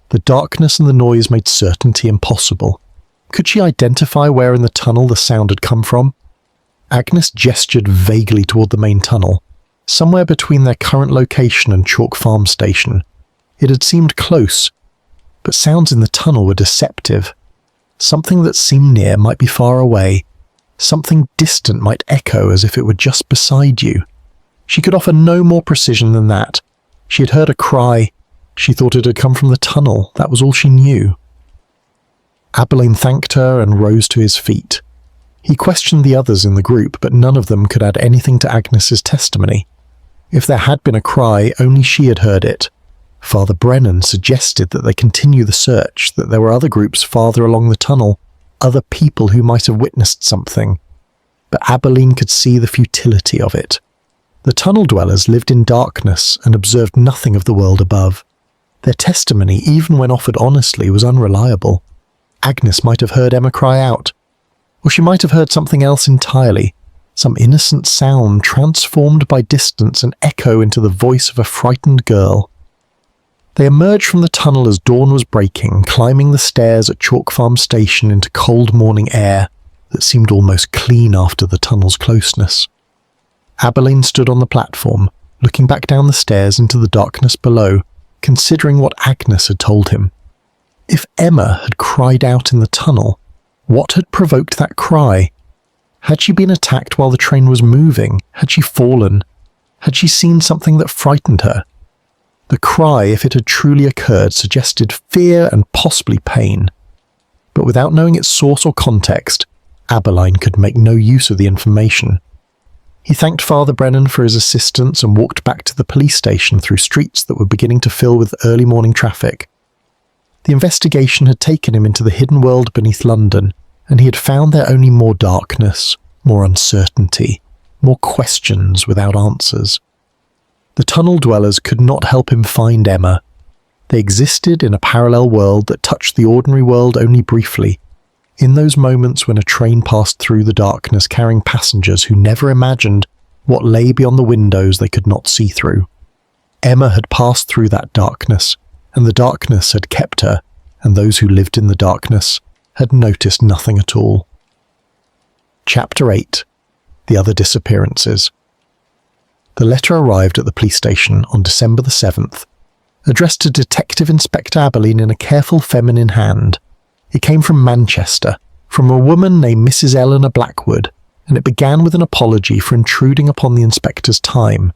The darkness and the noise made certainty impossible. Could she identify where in the tunnel the sound had come from? Agnes gestured vaguely toward the main tunnel, somewhere between their current location and Chalk Farm Station. It had seemed close, but sounds in the tunnel were deceptive. Something that seemed near might be far away. Something distant might echo as if it were just beside you. She could offer no more precision than that. She had heard a cry. She thought it had come from the tunnel. That was all she knew. Abberline thanked her and rose to his feet. He questioned the others in the group, but none of them could add anything to Agnes's testimony. If there had been a cry, only she had heard it. Father Brennan suggested that they continue the search, that there were other groups farther along the tunnel, other people who might have witnessed something. But Abberline could see the futility of it. The tunnel dwellers lived in darkness and observed nothing of the world above. Their testimony, even when offered honestly, was unreliable. Agnes might have heard Emma cry out, or she might have heard something else entirely, some innocent sound transformed by distance and echo into the voice of a frightened girl. They emerged from the tunnel as dawn was breaking, climbing the stairs at Chalk Farm Station into cold morning air that seemed almost clean after the tunnel's closeness. Abberline stood on the platform, looking back down the stairs into the darkness below, considering what Agnes had told him. If Emma had cried out in the tunnel, what had provoked that cry? Had she been attacked while the train was moving? Had she fallen? Had she seen something that frightened her? The cry, if it had truly occurred, suggested fear and possibly pain. But without knowing its source or context, Abberline could make no use of the information. He thanked Father Brennan for his assistance and walked back to the police station through streets that were beginning to fill with early morning traffic. The investigation had taken him into the hidden world beneath London, and he had found there only more darkness, more uncertainty, more questions without answers. The tunnel dwellers could not help him find Emma. They existed in a parallel world that touched the ordinary world only briefly, in those moments when a train passed through the darkness carrying passengers who never imagined what lay beyond the windows they could not see through. Emma had passed through that darkness, and the darkness had kept her, and those who lived in the darkness had noticed nothing at all. Chapter 8. The Other Disappearances. The letter arrived at the police station on December the 7th, addressed to Detective Inspector Abberline in a careful feminine hand. It came from Manchester, from a woman named Mrs. Eleanor Blackwood, and it began with an apology for intruding upon the inspector's time.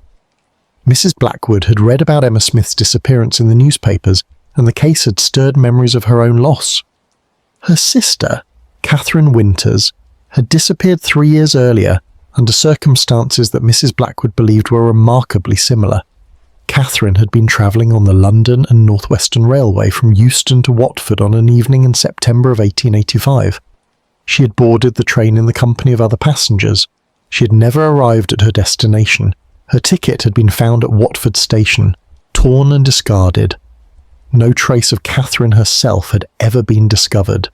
Mrs. Blackwood had read about Emma Smith's disappearance in the newspapers, and the case had stirred memories of her own loss. Her sister, Catherine Winters, had disappeared 3 years earlier under circumstances that Mrs. Blackwood believed were remarkably similar. Catherine had been travelling on the London and North Western Railway from Euston to Watford on an evening in September of 1885. She had boarded the train in the company of other passengers. She had never arrived at her destination. Her ticket had been found at Watford Station, torn and discarded. No trace of Catherine herself had ever been discovered.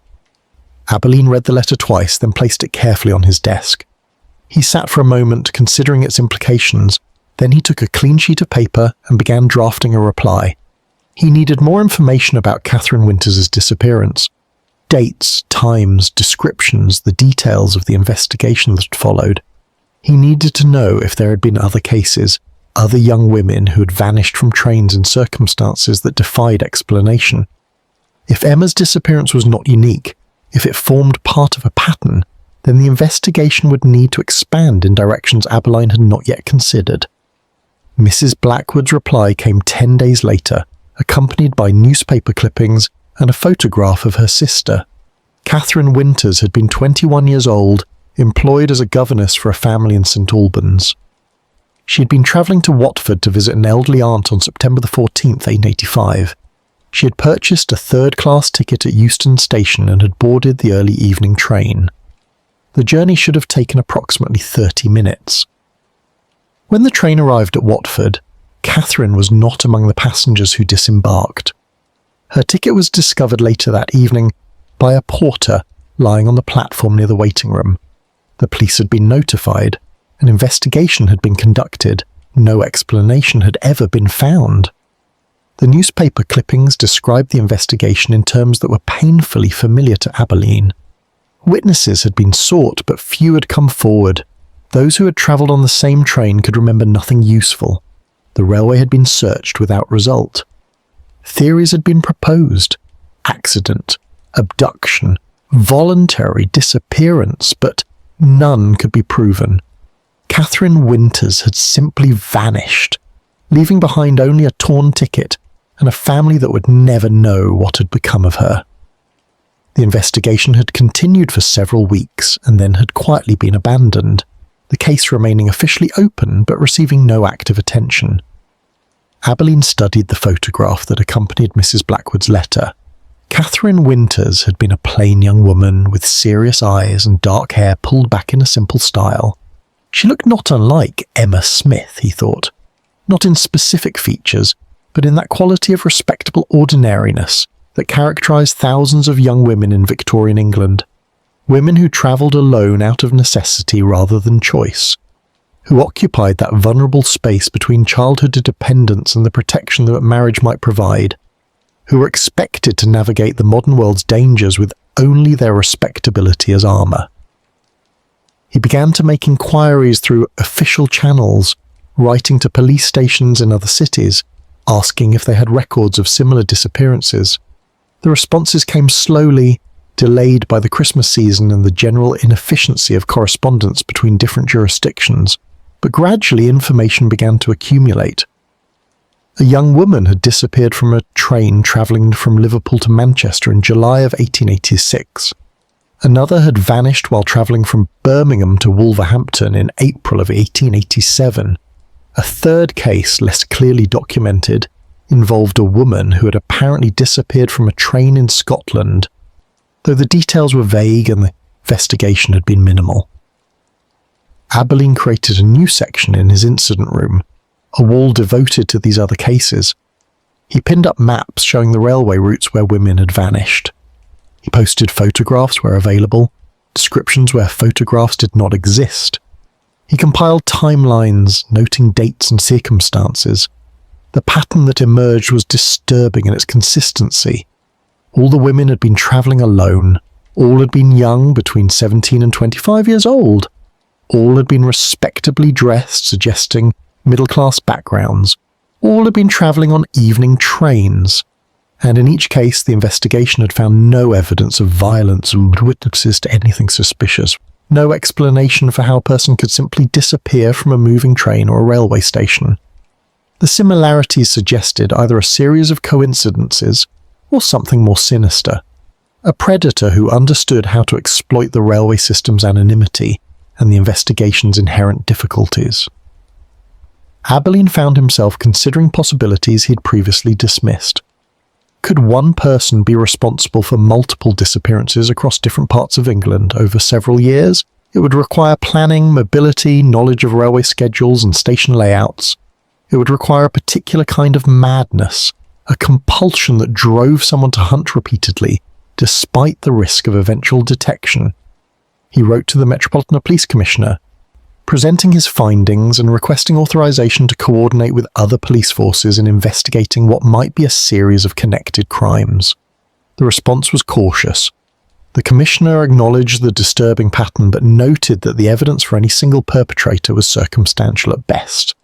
Abberline read the letter twice, then placed it carefully on his desk. He sat for a moment, considering its implications. Then he took a clean sheet of paper and began drafting a reply. He needed more information about Catherine Winters' disappearance. Dates, times, descriptions, the details of the investigation that followed. He needed to know if there had been other cases, other young women who had vanished from trains in circumstances that defied explanation. If Emma's disappearance was not unique, if it formed part of a pattern, then the investigation would need to expand in directions Abberline had not yet considered. Mrs. Blackwood's reply came 10 days later, accompanied by newspaper clippings and a photograph of her sister. Catherine Winters had been 21 years old, employed as a governess for a family in St Albans. She had been travelling to Watford to visit an elderly aunt on September 14, 1885. She had purchased a third-class ticket at Euston Station and had boarded the early evening train. The journey should have taken approximately 30 minutes. When the train arrived at Watford, Catherine was not among the passengers who disembarked. Her ticket was discovered later that evening by a porter lying on the platform near the waiting room. The police had been notified, an investigation had been conducted, no explanation had ever been found. The newspaper clippings described the investigation in terms that were painfully familiar to Abberline. Witnesses had been sought, but few had come forward. Those who had travelled on the same train could remember nothing useful. The railway had been searched without result. Theories had been proposed: accident, abduction, voluntary disappearance, but none could be proven. Catherine Winters had simply vanished, leaving behind only a torn ticket and a family that would never know what had become of her. The investigation had continued for several weeks and then had quietly been abandoned, the case remaining officially open but receiving no active attention. Abberline studied the photograph that accompanied Mrs. Blackwood's letter. Catherine Winters had been a plain young woman with serious eyes and dark hair pulled back in a simple style. She looked not unlike Emma Smith, he thought, not in specific features, but in that quality of respectable ordinariness that characterised thousands of young women in Victorian England, women who travelled alone out of necessity rather than choice, who occupied that vulnerable space between childhood dependence and the protection that marriage might provide, who were expected to navigate the modern world's dangers with only their respectability as armour. He began to make inquiries through official channels, writing to police stations in other cities, asking if they had records of similar disappearances. The responses came slowly, delayed by the Christmas season and the general inefficiency of correspondence between different jurisdictions, but gradually information began to accumulate. A young woman had disappeared from a train travelling from Liverpool to Manchester in July of 1886. Another had vanished while travelling from Birmingham to Wolverhampton in April of 1887. A third case, less clearly documented, involved a woman who had apparently disappeared from a train in Scotland, though the details were vague and the investigation had been minimal. Abberline created a new section in his incident room, a wall devoted to these other cases. He pinned up maps showing the railway routes where women had vanished. He posted photographs where available, descriptions where photographs did not exist. He compiled timelines, noting dates and circumstances. The pattern that emerged was disturbing in its consistency. All the women had been travelling alone. All had been young, between 17 and 25 years old. All had been respectably dressed, suggesting middle-class backgrounds. All had been travelling on evening trains. And in each case, the investigation had found no evidence of violence or witnesses to anything suspicious. No explanation for how a person could simply disappear from a moving train or a railway station. The similarities suggested either a series of coincidences or something more sinister. A predator who understood how to exploit the railway system's anonymity and the investigation's inherent difficulties. Abberline found himself considering possibilities he'd previously dismissed. Could one person be responsible for multiple disappearances across different parts of England over several years? It would require planning, mobility, knowledge of railway schedules and station layouts. It would require a particular kind of madness, a compulsion that drove someone to hunt repeatedly, despite the risk of eventual detection. He wrote to the Metropolitan Police Commissioner, presenting his findings and requesting authorization to coordinate with other police forces in investigating what might be a series of connected crimes. The response was cautious. The Commissioner acknowledged the disturbing pattern but noted that the evidence for any single perpetrator was circumstantial at best.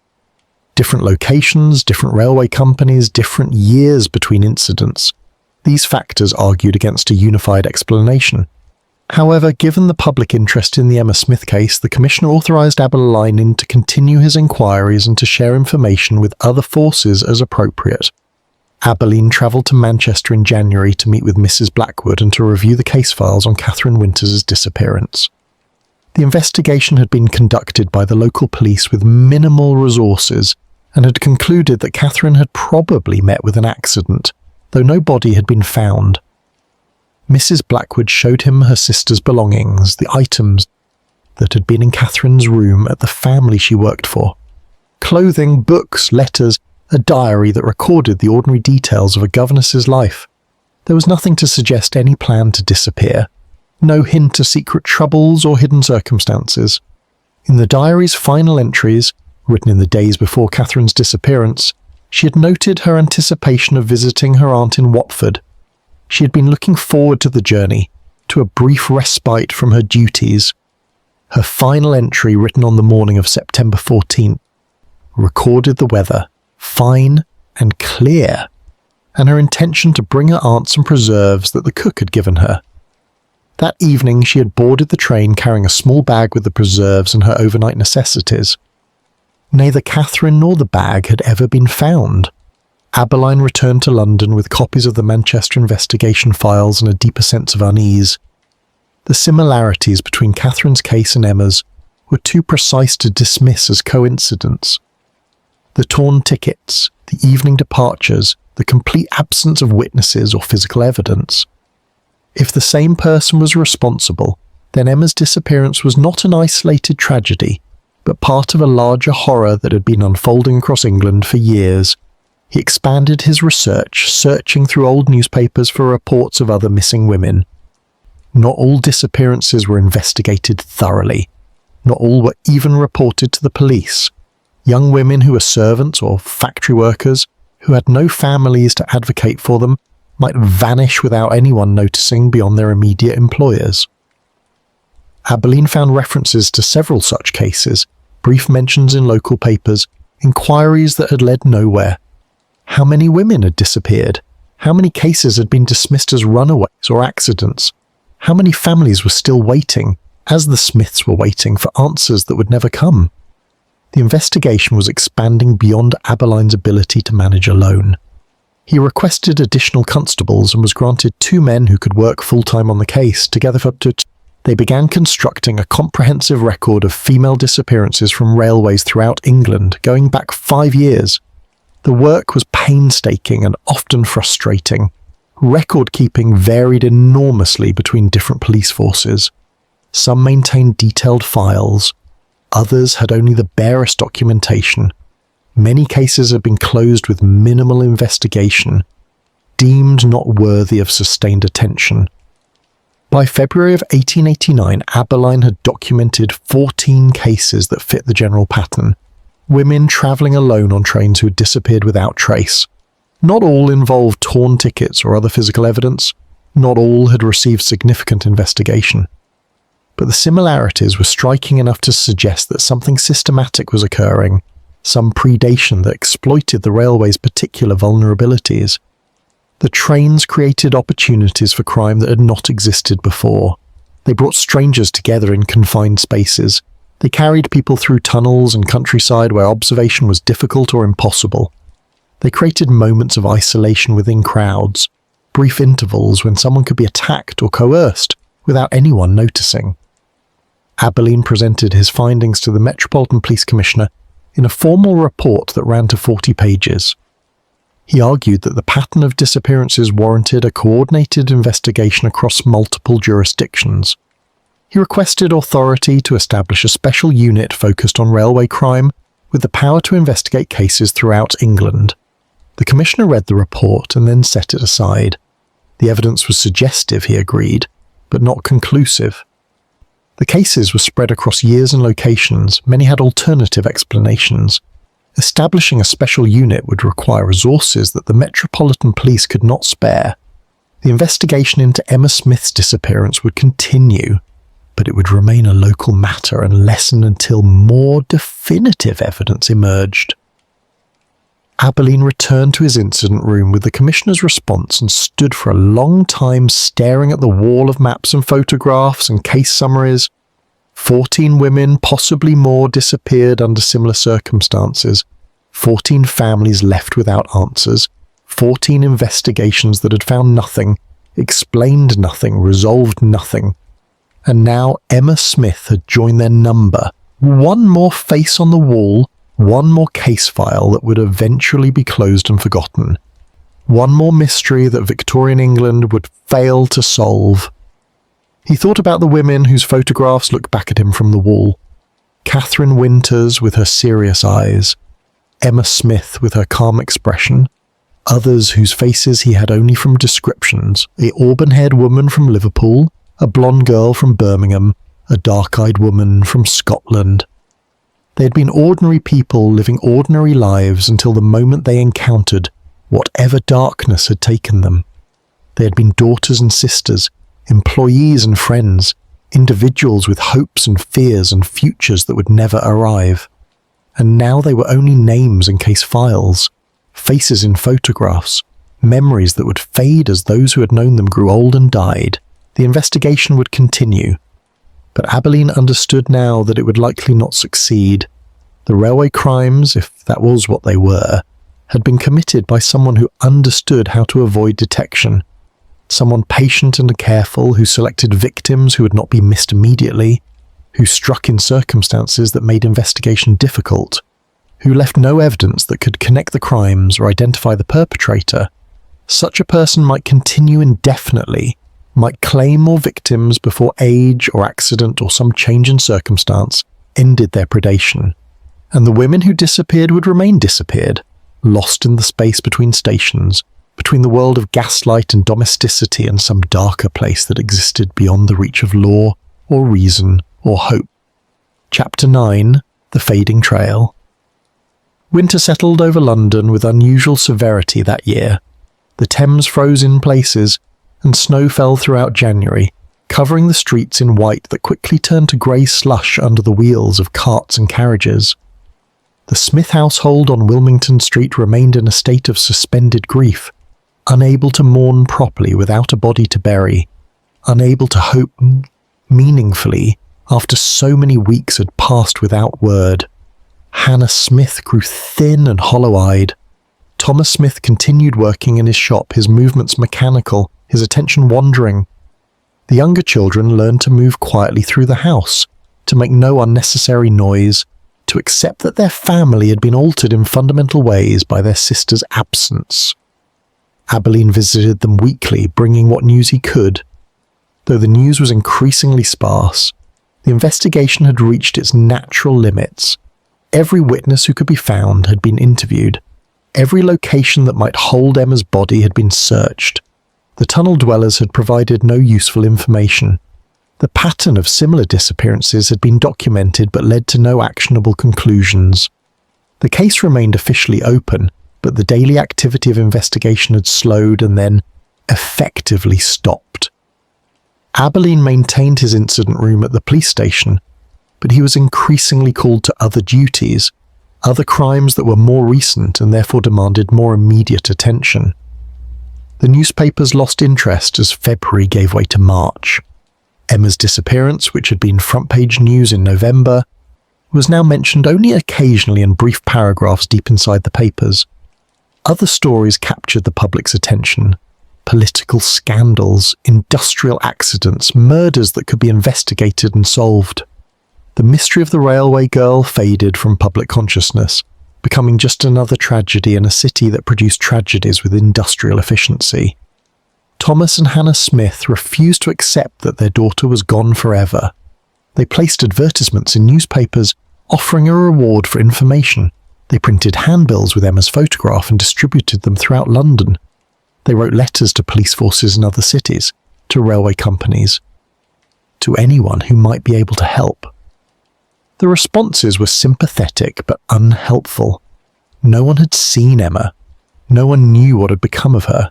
Different locations, different railway companies, different years between incidents. These factors argued against a unified explanation. However, given the public interest in the Emma Smith case, the Commissioner authorised Abberline in to continue his inquiries and to share information with other forces as appropriate. Abberline travelled to Manchester in January to meet with Mrs. Blackwood and to review the case files on Catherine Winters' disappearance. The investigation had been conducted by the local police with minimal resources and had concluded that Catherine had probably met with an accident, though no body had been found. Mrs. Blackwood showed him her sister's belongings, the items that had been in Catherine's room at the family she worked for. Clothing, books, letters, a diary that recorded the ordinary details of a governess's life. There was nothing to suggest any plan to disappear, no hint of secret troubles or hidden circumstances. In the diary's final entries, written in the days before Catherine's disappearance, she had noted her anticipation of visiting her aunt in Watford. She had been looking forward to the journey, to a brief respite from her duties. Her final entry, written on the morning of September 14th, recorded the weather, fine and clear, and her intention to bring her aunt some preserves that the cook had given her. That evening she had boarded the train carrying a small bag with the preserves and her overnight necessities. Neither Catherine nor the bag had ever been found. Abberline returned to London with copies of the Manchester investigation files and a deeper sense of unease. The similarities between Catherine's case and Emma's were too precise to dismiss as coincidence. The torn tickets, the evening departures, the complete absence of witnesses or physical evidence. If the same person was responsible, then Emma's disappearance was not an isolated tragedy, but part of a larger horror that had been unfolding across England for years. He expanded his research, searching through old newspapers for reports of other missing women. Not all disappearances were investigated thoroughly. Not all were even reported to the police. Young women who were servants or factory workers, who had no families to advocate for them, might vanish without anyone noticing beyond their immediate employers. Abberline found references to several such cases, brief mentions in local papers, inquiries that had led nowhere. How many women had disappeared? How many cases had been dismissed as runaways or accidents? How many families were still waiting, as the Smiths were waiting, for answers that would never come? The investigation was expanding beyond Abberline's ability to manage alone. He requested additional constables and was granted 2 men who could work full-time on the case, together for up to... They began constructing a comprehensive record of female disappearances from railways throughout England, going back 5 years. The work was painstaking and often frustrating. Record-keeping varied enormously between different police forces. Some maintained detailed files. Others had only the barest documentation. Many cases had been closed with minimal investigation, deemed not worthy of sustained attention. By February of 1889, Abberline had documented 14 cases that fit the general pattern. Women travelling alone on trains who had disappeared without trace. Not all involved torn tickets or other physical evidence. Not all had received significant investigation. But the similarities were striking enough to suggest that something systematic was occurring, some predation that exploited the railway's particular vulnerabilities. The trains created opportunities for crime that had not existed before. They brought strangers together in confined spaces. They carried people through tunnels and countryside where observation was difficult or impossible. They created moments of isolation within crowds, brief intervals when someone could be attacked or coerced without anyone noticing. Abberline presented his findings to the Metropolitan Police Commissioner in a formal report that ran to 40 pages. He argued that the pattern of disappearances warranted a coordinated investigation across multiple jurisdictions. He requested authority to establish a special unit focused on railway crime with the power to investigate cases throughout England. The Commissioner read the report and then set it aside. The evidence was suggestive, he agreed, but not conclusive. The cases were spread across years and locations. Many had alternative explanations. Establishing a special unit would require resources that the Metropolitan Police could not spare. The investigation into Emma Smith's disappearance would continue, but it would remain a local matter unless and until more definitive evidence emerged. Abberline returned to his incident room with the Commissioner's response and stood for a long time staring at the wall of maps and photographs and case summaries. 14 women, possibly more, disappeared under similar circumstances. 14 families left without answers. 14 investigations that had found nothing, explained nothing, resolved nothing. And now Emma Smith had joined their number. One more face on the wall, one more case file that would eventually be closed and forgotten. One more mystery that Victorian England would fail to solve. He thought about the women whose photographs looked back at him from the wall. Catherine Winters with her serious eyes. Emma Smith with her calm expression. Others whose faces he had only from descriptions. A auburn-haired woman from Liverpool. A blonde girl from Birmingham. A dark-eyed woman from Scotland. They had been ordinary people living ordinary lives until the moment they encountered whatever darkness had taken them. They had been daughters and sisters, employees and friends, individuals with hopes and fears and futures that would never arrive. And now they were only names in case files, faces in photographs, memories that would fade as those who had known them grew old and died. The investigation would continue. But Abberline understood now that it would likely not succeed. The railway crimes, if that was what they were, had been committed by someone who understood how to avoid detection. Someone patient and careful who selected victims who would not be missed immediately, who struck in circumstances that made investigation difficult, who left no evidence that could connect the crimes or identify the perpetrator. Such a person might continue indefinitely, might claim more victims before age or accident or some change in circumstance ended their predation. And the women who disappeared would remain disappeared, lost in the space between stations, between the world of gaslight and domesticity and some darker place that existed beyond the reach of law or reason or hope. Chapter 9. The Fading Trail. Winter settled over London with unusual severity that year. The Thames froze in places, and snow fell throughout January, covering the streets in white that quickly turned to grey slush under the wheels of carts and carriages. The Smith household on Wilmington Street remained in a state of suspended grief, unable to mourn properly without a body to bury, unable to hope meaningfully after so many weeks had passed without word. Hannah Smith grew thin and hollow-eyed. Thomas Smith continued working in his shop, his movements mechanical, his attention wandering. The younger children learned to move quietly through the house, to make no unnecessary noise, to accept that their family had been altered in fundamental ways by their sister's absence. Abberline visited them weekly, bringing what news he could. Though the news was increasingly sparse, the investigation had reached its natural limits. Every witness who could be found had been interviewed. Every location that might hold Emma's body had been searched. The tunnel dwellers had provided no useful information. The pattern of similar disappearances had been documented but led to no actionable conclusions. The case remained officially open, but the daily activity of investigation had slowed and then effectively stopped. Abberline maintained his incident room at the police station, but he was increasingly called to other duties, other crimes that were more recent and therefore demanded more immediate attention. The newspapers lost interest as February gave way to March. Emma's disappearance, which had been front-page news in November, was now mentioned only occasionally in brief paragraphs deep inside the papers. Other stories captured the public's attention. Political scandals, industrial accidents, murders that could be investigated and solved. The mystery of the railway girl faded from public consciousness, becoming just another tragedy in a city that produced tragedies with industrial efficiency. Thomas and Hannah Smith refused to accept that their daughter was gone forever. They placed advertisements in newspapers offering a reward for information. They printed handbills with Emma's photograph and distributed them throughout London. They wrote letters to police forces in other cities, to railway companies, to anyone who might be able to help. The responses were sympathetic but unhelpful. No one had seen Emma. No one knew what had become of her.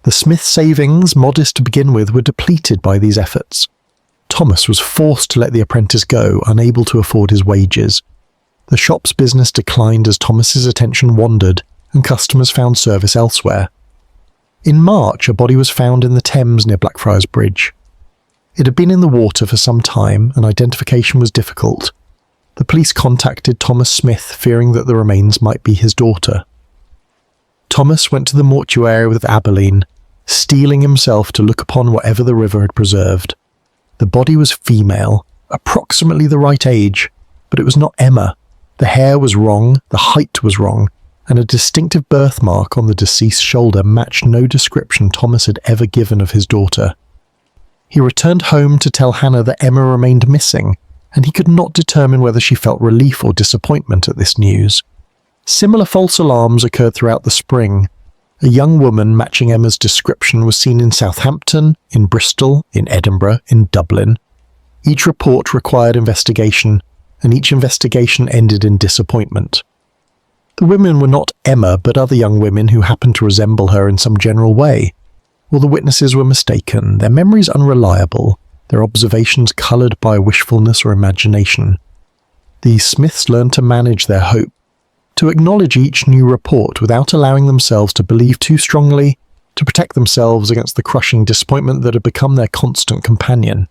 The Smith savings, modest to begin with, were depleted by these efforts. Thomas was forced to let the apprentice go, unable to afford his wages. The shop's business declined as Thomas's attention wandered and customers found service elsewhere. In March, a body was found in the Thames near Blackfriars Bridge. It had been in the water for some time and identification was difficult. The police contacted Thomas Smith, fearing that the remains might be his daughter. Thomas went to the mortuary with Abberline, steeling himself to look upon whatever the river had preserved. The body was female, approximately the right age, but it was not Emma. The hair was wrong, the height was wrong, and a distinctive birthmark on the deceased's shoulder matched no description Thomas had ever given of his daughter. He returned home to tell Hannah that Emma remained missing, and he could not determine whether she felt relief or disappointment at this news. Similar false alarms occurred throughout the spring. A young woman matching Emma's description was seen in Southampton, in Bristol, in Edinburgh, in Dublin. Each report required investigation, and each investigation ended in disappointment. The women were not Emma, but other young women who happened to resemble her in some general way. All the witnesses were mistaken, their memories unreliable, their observations coloured by wishfulness or imagination. The Smiths learned to manage their hope, to acknowledge each new report without allowing themselves to believe too strongly, to protect themselves against the crushing disappointment that had become their constant companion.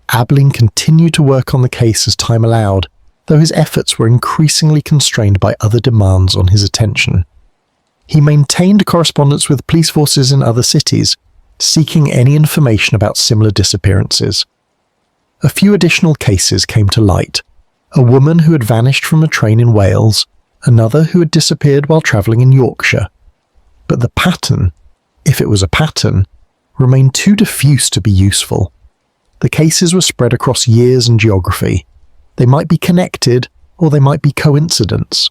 Abberline continued to work on the case as time allowed, though his efforts were increasingly constrained by other demands on his attention. He maintained correspondence with police forces in other cities, seeking any information about similar disappearances. A few additional cases came to light: a woman who had vanished from a train in Wales, another who had disappeared while travelling in Yorkshire. But the pattern, if it was a pattern, remained too diffuse to be useful. The cases were spread across years and geography. They might be connected, or they might be coincidence.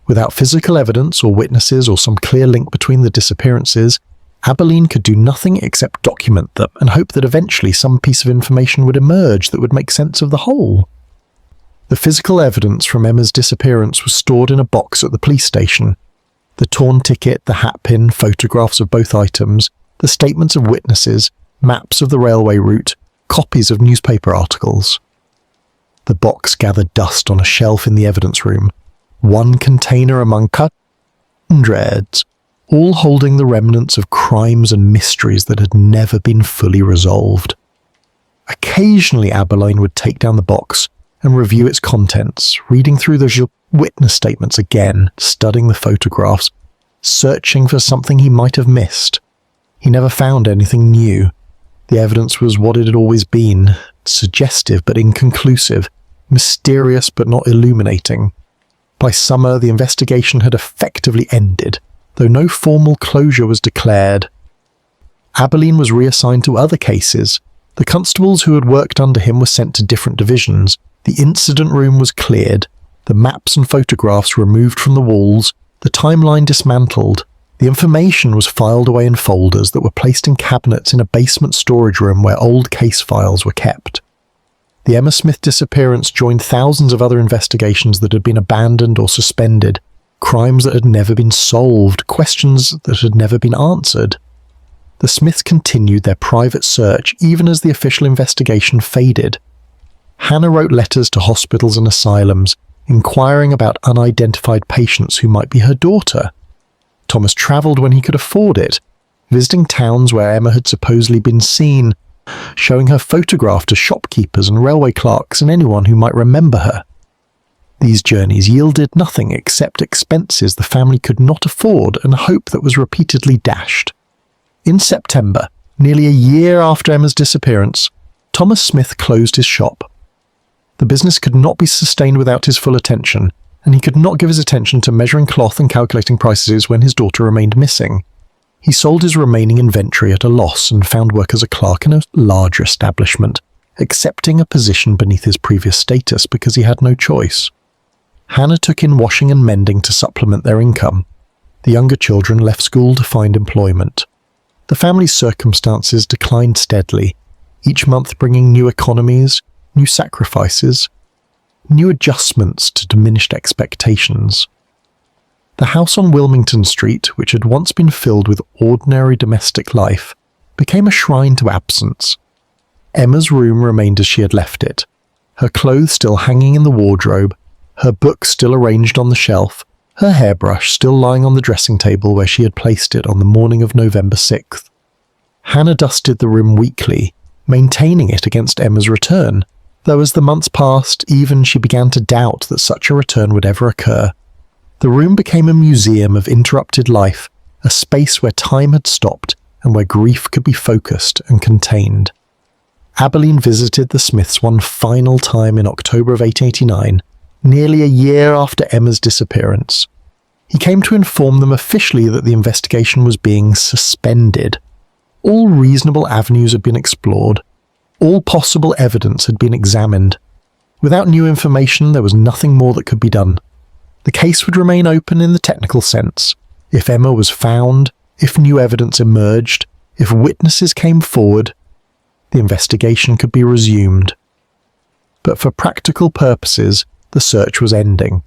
Without physical evidence or witnesses or some clear link between the disappearances, Abberline could do nothing except document them and hope that eventually some piece of information would emerge that would make sense of the whole. The physical evidence from Emma's disappearance was stored in a box at the police station. The torn ticket, the hatpin, photographs of both items, the statements of witnesses, maps of the railway route, copies of newspaper articles. The box gathered dust on a shelf in the evidence room, one container among hundreds, all holding the remnants of crimes and mysteries that had never been fully resolved. Occasionally Abberline would take down the box and review its contents, reading through the witness statements again, studying the photographs, searching for something he might have missed. He never found anything new. The evidence was what it had always been, suggestive but inconclusive, mysterious but not illuminating. By summer, the investigation had effectively ended, though no formal closure was declared. Abberline was reassigned to other cases. The constables who had worked under him were sent to different divisions. The incident room was cleared, the maps and photographs removed from the walls, the timeline dismantled. The information was filed away in folders that were placed in cabinets in a basement storage room where old case files were kept. The Emma Smith disappearance joined thousands of other investigations that had been abandoned or suspended, crimes that had never been solved, questions that had never been answered. The Smiths continued their private search even as the official investigation faded. Hannah wrote letters to hospitals and asylums, inquiring about unidentified patients who might be her daughter. Thomas travelled when he could afford it, visiting towns where Emma had supposedly been seen, showing her photograph to shopkeepers and railway clerks and anyone who might remember her. These journeys yielded nothing except expenses the family could not afford and hope that was repeatedly dashed. In September, nearly a year after Emma's disappearance, Thomas Smith closed his shop. The business could not be sustained without his full attention, and he could not give his attention to measuring cloth and calculating prices when his daughter remained missing. He sold his remaining inventory at a loss and found work as a clerk in a larger establishment, accepting a position beneath his previous status because he had no choice. Hannah took in washing and mending to supplement their income. The younger children left school to find employment. The family's circumstances declined steadily, each month bringing new economies, new sacrifices, new adjustments to diminished expectations. The house on Wilmington Street, which had once been filled with ordinary domestic life, became a shrine to absence. Emma's room remained as she had left it, her clothes still hanging in the wardrobe, her book still arranged on the shelf, her hairbrush still lying on the dressing table where she had placed it on the morning of November 6th. Hannah dusted the room weekly, maintaining it against Emma's return, though as the months passed, even she began to doubt that such a return would ever occur. The room became a museum of interrupted life, a space where time had stopped and where grief could be focused and contained. Abberline visited the Smiths one final time in October of 1889, nearly a year after Emma's disappearance. He came to inform them officially that the investigation was being suspended. All reasonable avenues had been explored. All possible evidence had been examined. Without new information, there was nothing more that could be done. The case would remain open in the technical sense. If Emma was found, if new evidence emerged, if witnesses came forward, the investigation could be resumed. But for practical purposes, the search was ending.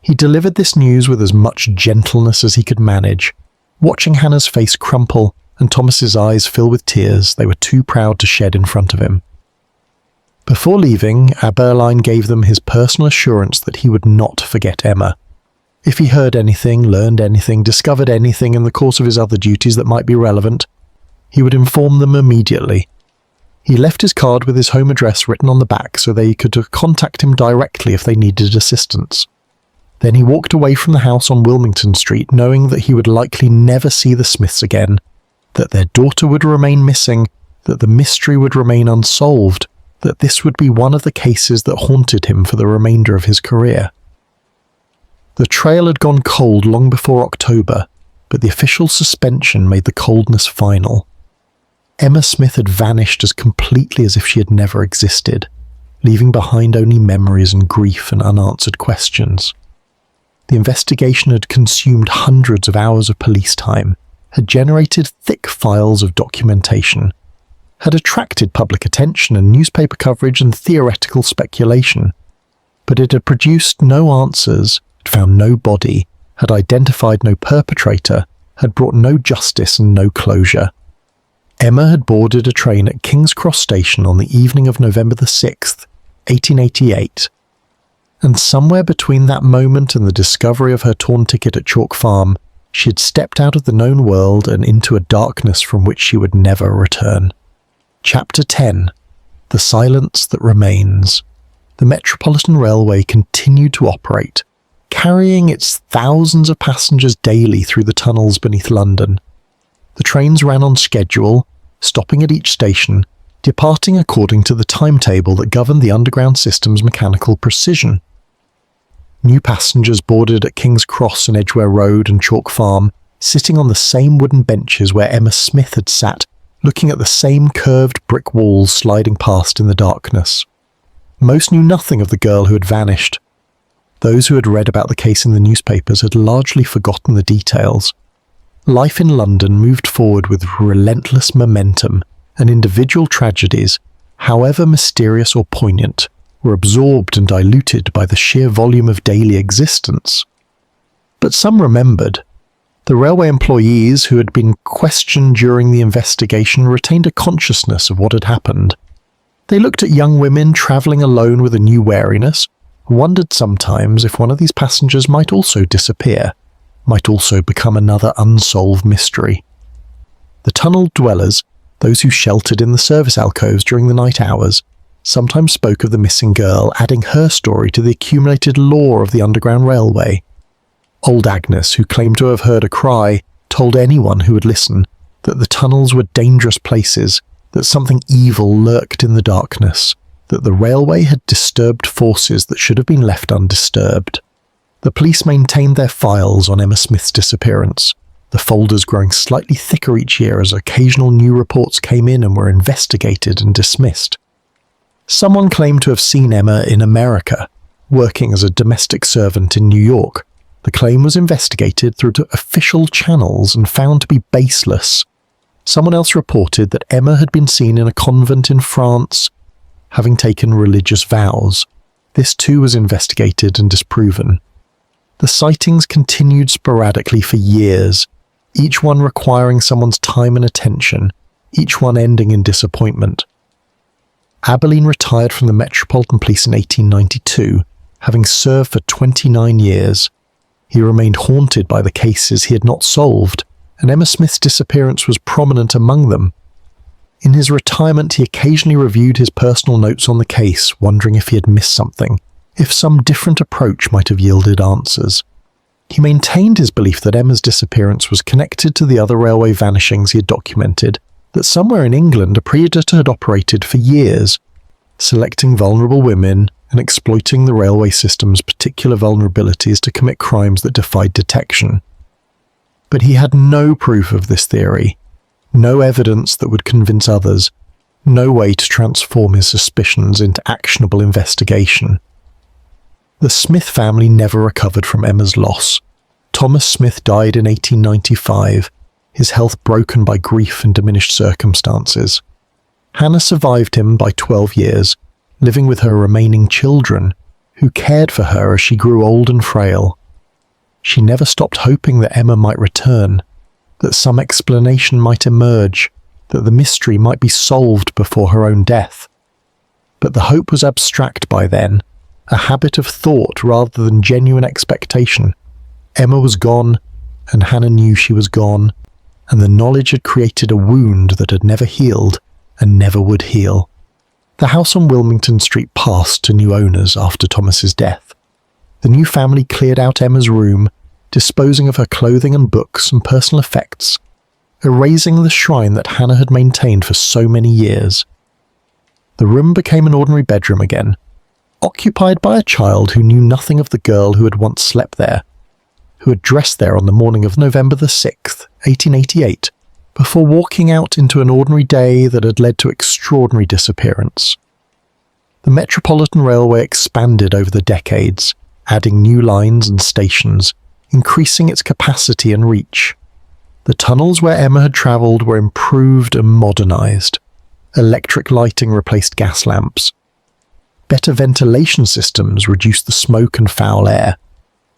He delivered this news with as much gentleness as he could manage. Watching Hannah's face crumple and Thomas's eyes fill with tears they were too proud to shed in front of him. Before leaving, Abberline gave them his personal assurance that he would not forget Emma. If he heard anything, learned anything, discovered anything in the course of his other duties that might be relevant, he would inform them immediately. He left his card with his home address written on the back so they could contact him directly if they needed assistance. Then he walked away from the house on Wilmington Street, knowing that he would likely never see the Smiths again, that their daughter would remain missing, that the mystery would remain unsolved, that this would be one of the cases that haunted him for the remainder of his career. The trail had gone cold long before October, but the official suspension made the coldness final. Emma Smith had vanished as completely as if she had never existed, leaving behind only memories and grief and unanswered questions. The investigation had consumed hundreds of hours of police time, had generated thick files of documentation, had attracted public attention and newspaper coverage and theoretical speculation, but it had produced no answers, had found no body, had identified no perpetrator, had brought no justice and no closure. Emma had boarded a train at King's Cross Station on the evening of November the 6th, 1888, and somewhere between that moment and the discovery of her torn ticket at Chalk Farm, she had stepped out of the known world and into a darkness from which she would never return. Chapter 10. The Silence That Remains. The Metropolitan Railway continued to operate, carrying its thousands of passengers daily through the tunnels beneath London. The trains ran on schedule, stopping at each station, departing according to the timetable that governed the underground system's mechanical precision. New passengers boarded at King's Cross and Edgware Road and Chalk Farm, sitting on the same wooden benches where Emma Smith had sat, looking at the same curved brick walls sliding past in the darkness. Most knew nothing of the girl who had vanished. Those who had read about the case in the newspapers had largely forgotten the details. Life in London moved forward with relentless momentum, and individual tragedies, however mysterious or poignant, were absorbed and diluted by the sheer volume of daily existence. But some remembered. The railway employees who had been questioned during the investigation retained a consciousness of what had happened. They looked at young women travelling alone with a new wariness, and wondered sometimes if one of these passengers might also disappear, might also become another unsolved mystery. The tunnel dwellers, those who sheltered in the service alcoves during the night hours, sometimes spoke of the missing girl, adding her story to the accumulated lore of the Underground Railway. Old Agnes, who claimed to have heard a cry, told anyone who would listen that the tunnels were dangerous places, that something evil lurked in the darkness, that the railway had disturbed forces that should have been left undisturbed. The police maintained their files on Emma Smith's disappearance, the folders growing slightly thicker each year as occasional new reports came in and were investigated and dismissed. Someone claimed to have seen Emma in America, working as a domestic servant in New York. The claim was investigated through official channels and found to be baseless. Someone else reported that Emma had been seen in a convent in France, having taken religious vows. This too was investigated and disproven. The sightings continued sporadically for years, each one requiring someone's time and attention, each one ending in disappointment. Abberline retired from the Metropolitan Police in 1892, having served for 29 years. He remained haunted by the cases he had not solved, and Emma Smith's disappearance was prominent among them. In his retirement, he occasionally reviewed his personal notes on the case, wondering if he had missed something, if some different approach might have yielded answers. He maintained his belief that Emma's disappearance was connected to the other railway vanishings he had documented, that somewhere in England a predator had operated for years, selecting vulnerable women and exploiting the railway system's particular vulnerabilities to commit crimes that defied detection. But he had no proof of this theory, no evidence that would convince others, no way to transform his suspicions into actionable investigation. The Smith family never recovered from Emma's loss. Thomas Smith died in 1895, his health broken by grief and diminished circumstances. Hannah survived him by 12 years, living with her remaining children, who cared for her as she grew old and frail. She never stopped hoping that Emma might return, that some explanation might emerge, that the mystery might be solved before her own death. But the hope was abstract by then, a habit of thought rather than genuine expectation. Emma was gone, and Hannah knew she was gone, and the knowledge had created a wound that had never healed and never would heal. The house on Wilmington Street passed to new owners after Thomas's death. The new family cleared out Emma's room, disposing of her clothing and books and personal effects, erasing the shrine that Hannah had maintained for so many years. The room became an ordinary bedroom again, occupied by a child who knew nothing of the girl who had once slept there, who had dressed there on the morning of November the 6th, 1888, before walking out into an ordinary day that had led to extraordinary disappearance. The Metropolitan Railway expanded over the decades, adding new lines and stations, increasing its capacity and reach. The tunnels where Emma had travelled were improved and modernised. Electric lighting replaced gas lamps. Better ventilation systems reduced the smoke and foul air.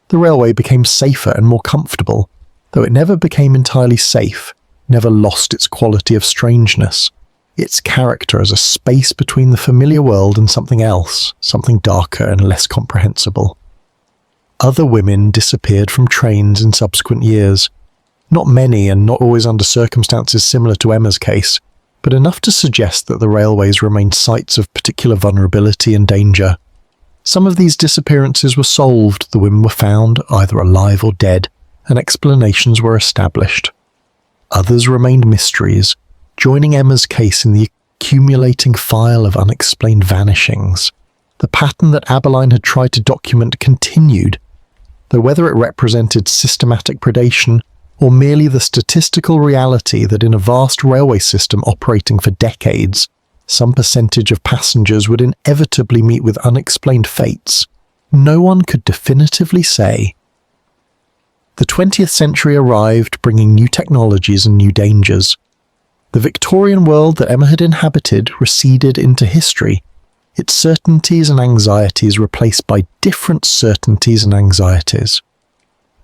The railway became safer and more comfortable, though it never became entirely safe, never lost its quality of strangeness, its character as a space between the familiar world and something else, something darker and less comprehensible. Other women disappeared from trains in subsequent years. Not many, and not always under circumstances similar to Emma's case, but enough to suggest that the railways remained sites of particular vulnerability and danger. Some of these disappearances were solved, the women were found, either alive or dead, and explanations were established. Others remained mysteries, joining Emma's case in the accumulating file of unexplained vanishings. The pattern that Abberline had tried to document continued, though whether it represented systematic predation or merely the statistical reality that in a vast railway system operating for decades, some percentage of passengers would inevitably meet with unexplained fates, no one could definitively say. The 20th century arrived, bringing new technologies and new dangers. The Victorian world that Emma had inhabited receded into history, its certainties and anxieties replaced by different certainties and anxieties.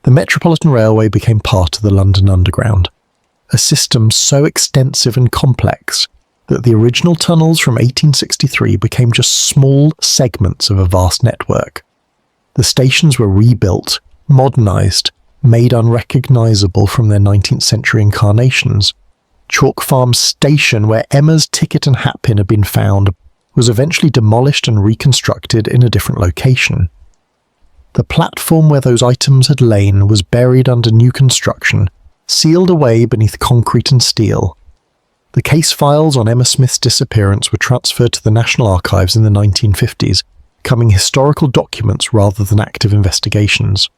The Metropolitan Railway became part of the London Underground, a system so extensive and complex that the original tunnels from 1863 became just small segments of a vast network. The stations were rebuilt, modernised, made unrecognisable from their 19th century incarnations. Chalk Farm Station, where Emma's ticket and hatpin had been found, was eventually demolished and reconstructed in a different location. The platform where those items had lain was buried under new construction, sealed away beneath concrete and steel. The case files on Emma Smith's disappearance were transferred to the National Archives in the 1950s, becoming historical documents rather than active investigations.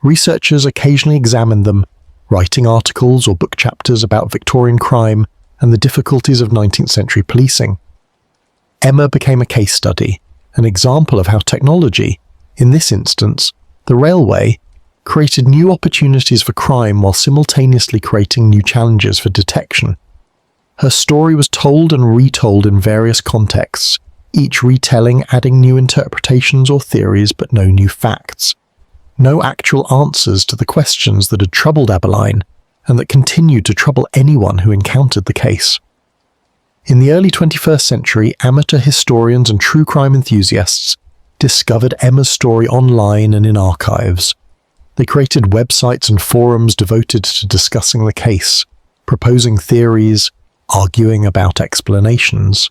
Researchers occasionally examined them, writing articles or book chapters about Victorian crime and the difficulties of 19th century policing. Emma became a case study, an example of how technology, in this instance, the railway, created new opportunities for crime while simultaneously creating new challenges for detection. Her story was told and retold in various contexts, each retelling adding new interpretations or theories but no new facts. No actual answers to the questions that had troubled Abberline and that continued to trouble anyone who encountered the case. In the early 21st century, amateur historians and true crime enthusiasts discovered Emma's story online and in archives. They created websites and forums devoted to discussing the case, proposing theories, arguing about explanations.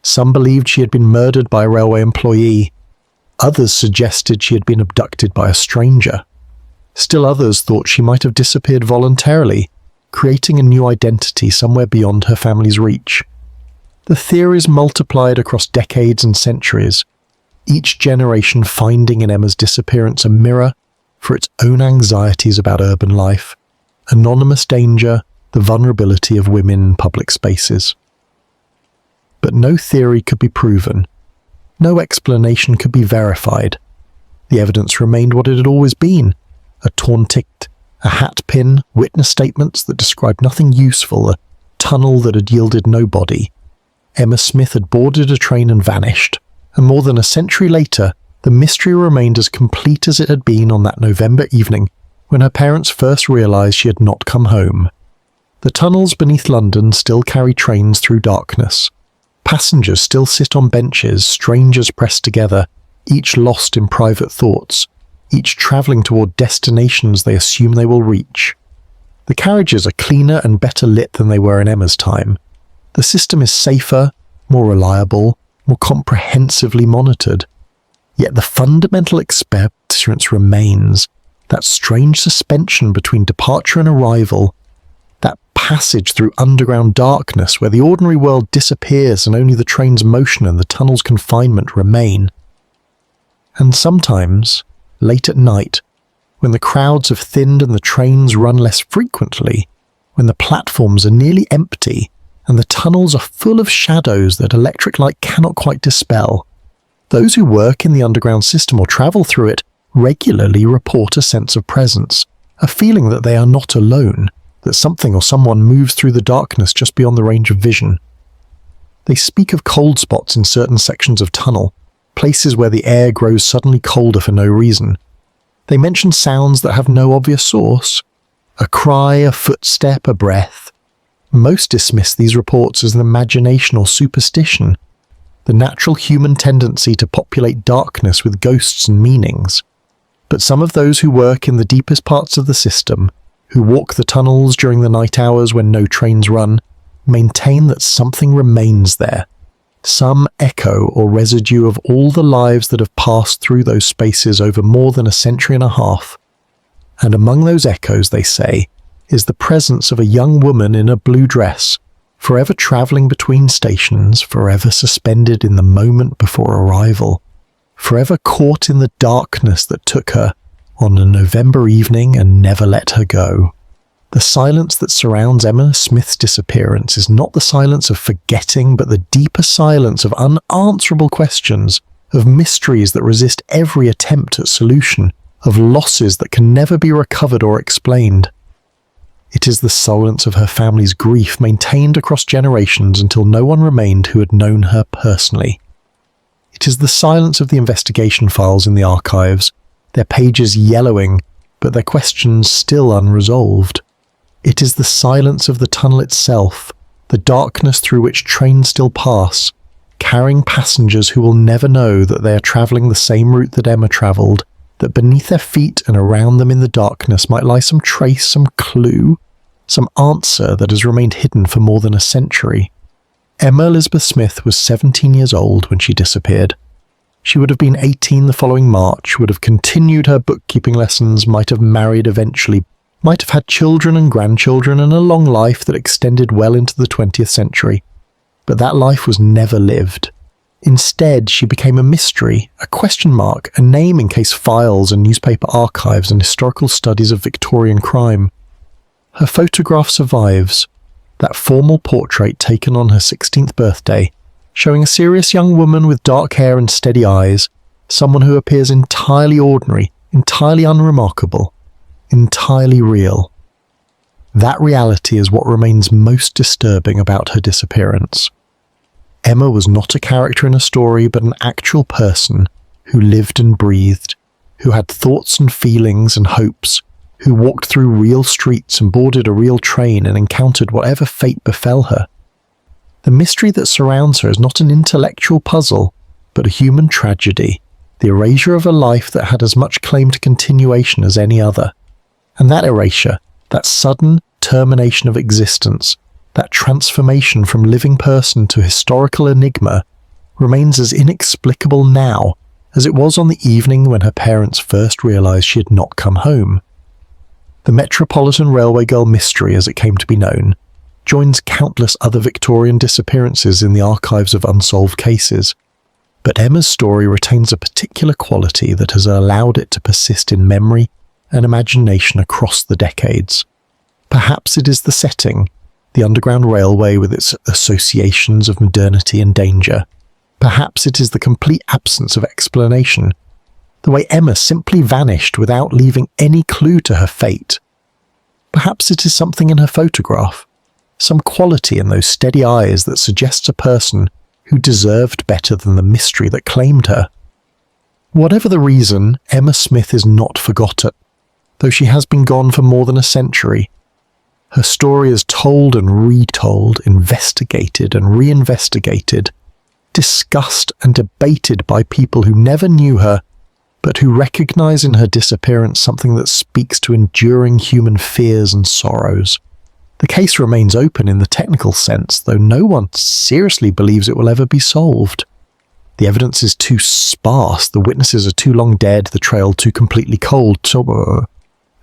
Some believed she had been murdered by a railway employee. Others suggested she had been abducted by a stranger. Still others thought she might have disappeared voluntarily, creating a new identity somewhere beyond her family's reach. The theories multiplied across decades and centuries, each generation finding in Emma's disappearance a mirror for its own anxieties about urban life, anonymous danger, the vulnerability of women in public spaces. But no theory could be proven. No explanation could be verified. The evidence remained what it had always been: a torn ticket, a hat pin, witness statements that described nothing useful, a tunnel that had yielded no body. Emma Smith had boarded a train and vanished, and more than a century later, the mystery remained as complete as it had been on that November evening when her parents first realised she had not come home. The tunnels beneath London still carry trains through darkness. Passengers still sit on benches, strangers pressed together, each lost in private thoughts, each travelling toward destinations they assume they will reach. The carriages are cleaner and better lit than they were in Emma's time. The system is safer, more reliable, more comprehensively monitored. Yet the fundamental experience remains, that strange suspension between departure and arrival, that passage through underground darkness where the ordinary world disappears and only the train's motion and the tunnel's confinement remain. And sometimes, late at night, when the crowds have thinned and the trains run less frequently, when the platforms are nearly empty and the tunnels are full of shadows that electric light cannot quite dispel, those who work in the underground system or travel through it regularly report a sense of presence, a feeling that they are not alone, that something or someone moves through the darkness just beyond the range of vision. They speak of cold spots in certain sections of tunnel, places where the air grows suddenly colder for no reason. They mention sounds that have no obvious source. A cry, a footstep, a breath. Most dismiss these reports as an imagination or superstition, the natural human tendency to populate darkness with ghosts and meanings. But some of those who work in the deepest parts of the system, who walk the tunnels during the night hours when no trains run, maintain that something remains there, some echo or residue of all the lives that have passed through those spaces over more than a century and a half. And among those echoes, they say, is the presence of a young woman in a blue dress, forever travelling between stations, forever suspended in the moment before arrival, forever caught in the darkness that took her on a November evening and never let her go. The silence that surrounds Emma Smith's disappearance is not the silence of forgetting, but the deeper silence of unanswerable questions, of mysteries that resist every attempt at solution, of losses that can never be recovered or explained. It is the silence of her family's grief maintained across generations until no one remained who had known her personally. It is the silence of the investigation files in the archives, their pages yellowing, but their questions still unresolved. It is the silence of the tunnel itself, the darkness through which trains still pass, carrying passengers who will never know that they are travelling the same route that Emma travelled, that beneath their feet and around them in the darkness might lie some trace, some clue, some answer that has remained hidden for more than a century. Emma Elizabeth Smith was 17 years old when she disappeared. She would have been 18 the following March, would have continued her bookkeeping lessons, might have married eventually, might have had children and grandchildren and a long life that extended well into the 20th century. But that life was never lived. Instead, she became a mystery, a question mark, a name in case files and newspaper archives and historical studies of Victorian crime. Her photograph survives, that formal portrait taken on her 16th birthday, showing a serious young woman with dark hair and steady eyes, someone who appears entirely ordinary, entirely unremarkable, entirely real. That reality is what remains most disturbing about her disappearance. Emma was not a character in a story, but an actual person who lived and breathed, who had thoughts and feelings and hopes, who walked through real streets and boarded a real train and encountered whatever fate befell her. The mystery that surrounds her is not an intellectual puzzle, but a human tragedy, the erasure of a life that had as much claim to continuation as any other. And that erasure, that sudden termination of existence, that transformation from living person to historical enigma, remains as inexplicable now as it was on the evening when her parents first realised she had not come home. The Metropolitan Railway girl mystery, as it came to be known, joins countless other Victorian disappearances in the archives of unsolved cases. But Emma's story retains a particular quality that has allowed it to persist in memory and imagination across the decades. Perhaps it is the setting, the Underground Railway with its associations of modernity and danger. Perhaps it is the complete absence of explanation, the way Emma simply vanished without leaving any clue to her fate. Perhaps it is something in her photograph, some quality in those steady eyes that suggests a person who deserved better than the mystery that claimed her. Whatever the reason, Emma Smith is not forgotten, though she has been gone for more than a century. Her story is told and retold, investigated and reinvestigated, discussed and debated by people who never knew her, but who recognise in her disappearance something that speaks to enduring human fears and sorrows. The case remains open in the technical sense, though no one seriously believes it will ever be solved. The evidence is too sparse, the witnesses are too long dead, the trail too completely cold,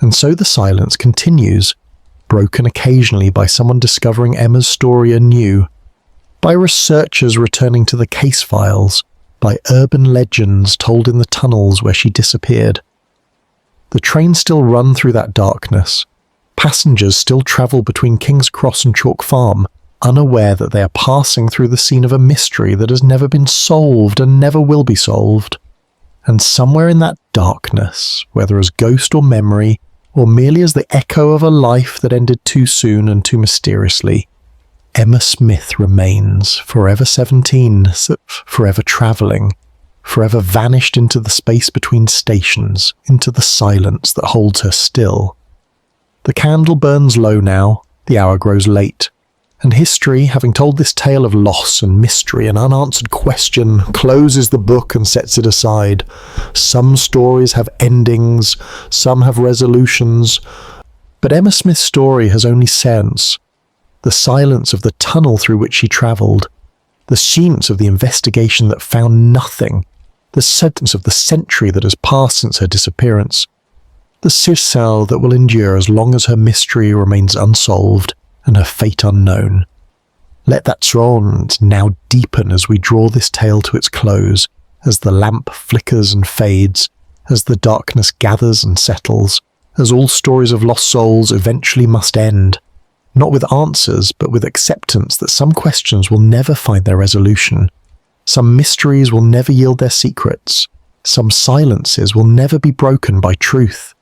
and so the silence continues, broken occasionally by someone discovering Emma's story anew, by researchers returning to the case files, by urban legends told in the tunnels where she disappeared. The trains still run through that darkness. Passengers still travel between King's Cross and Chalk Farm, unaware that they are passing through the scene of a mystery that has never been solved and never will be solved. And somewhere in that darkness, whether as ghost or memory, or merely as the echo of a life that ended too soon and too mysteriously, Emma Smith remains, forever 17, forever travelling, forever vanished into the space between stations, into the silence that holds her still. The candle burns low now, the hour grows late, and history, having told this tale of loss and mystery and unanswered question, closes the book and sets it aside. Some stories have endings, some have resolutions, but Emma Smith's story has only sense. The silence of the tunnel through which she travelled, the silence of the investigation that found nothing, the sentence of the century that has passed since her disappearance, the silence that will endure as long as her mystery remains unsolved and her fate unknown. Let that silence now deepen as we draw this tale to its close, as the lamp flickers and fades, as the darkness gathers and settles, as all stories of lost souls eventually must end, not with answers, but with acceptance that some questions will never find their resolution, some mysteries will never yield their secrets, some silences will never be broken by truth.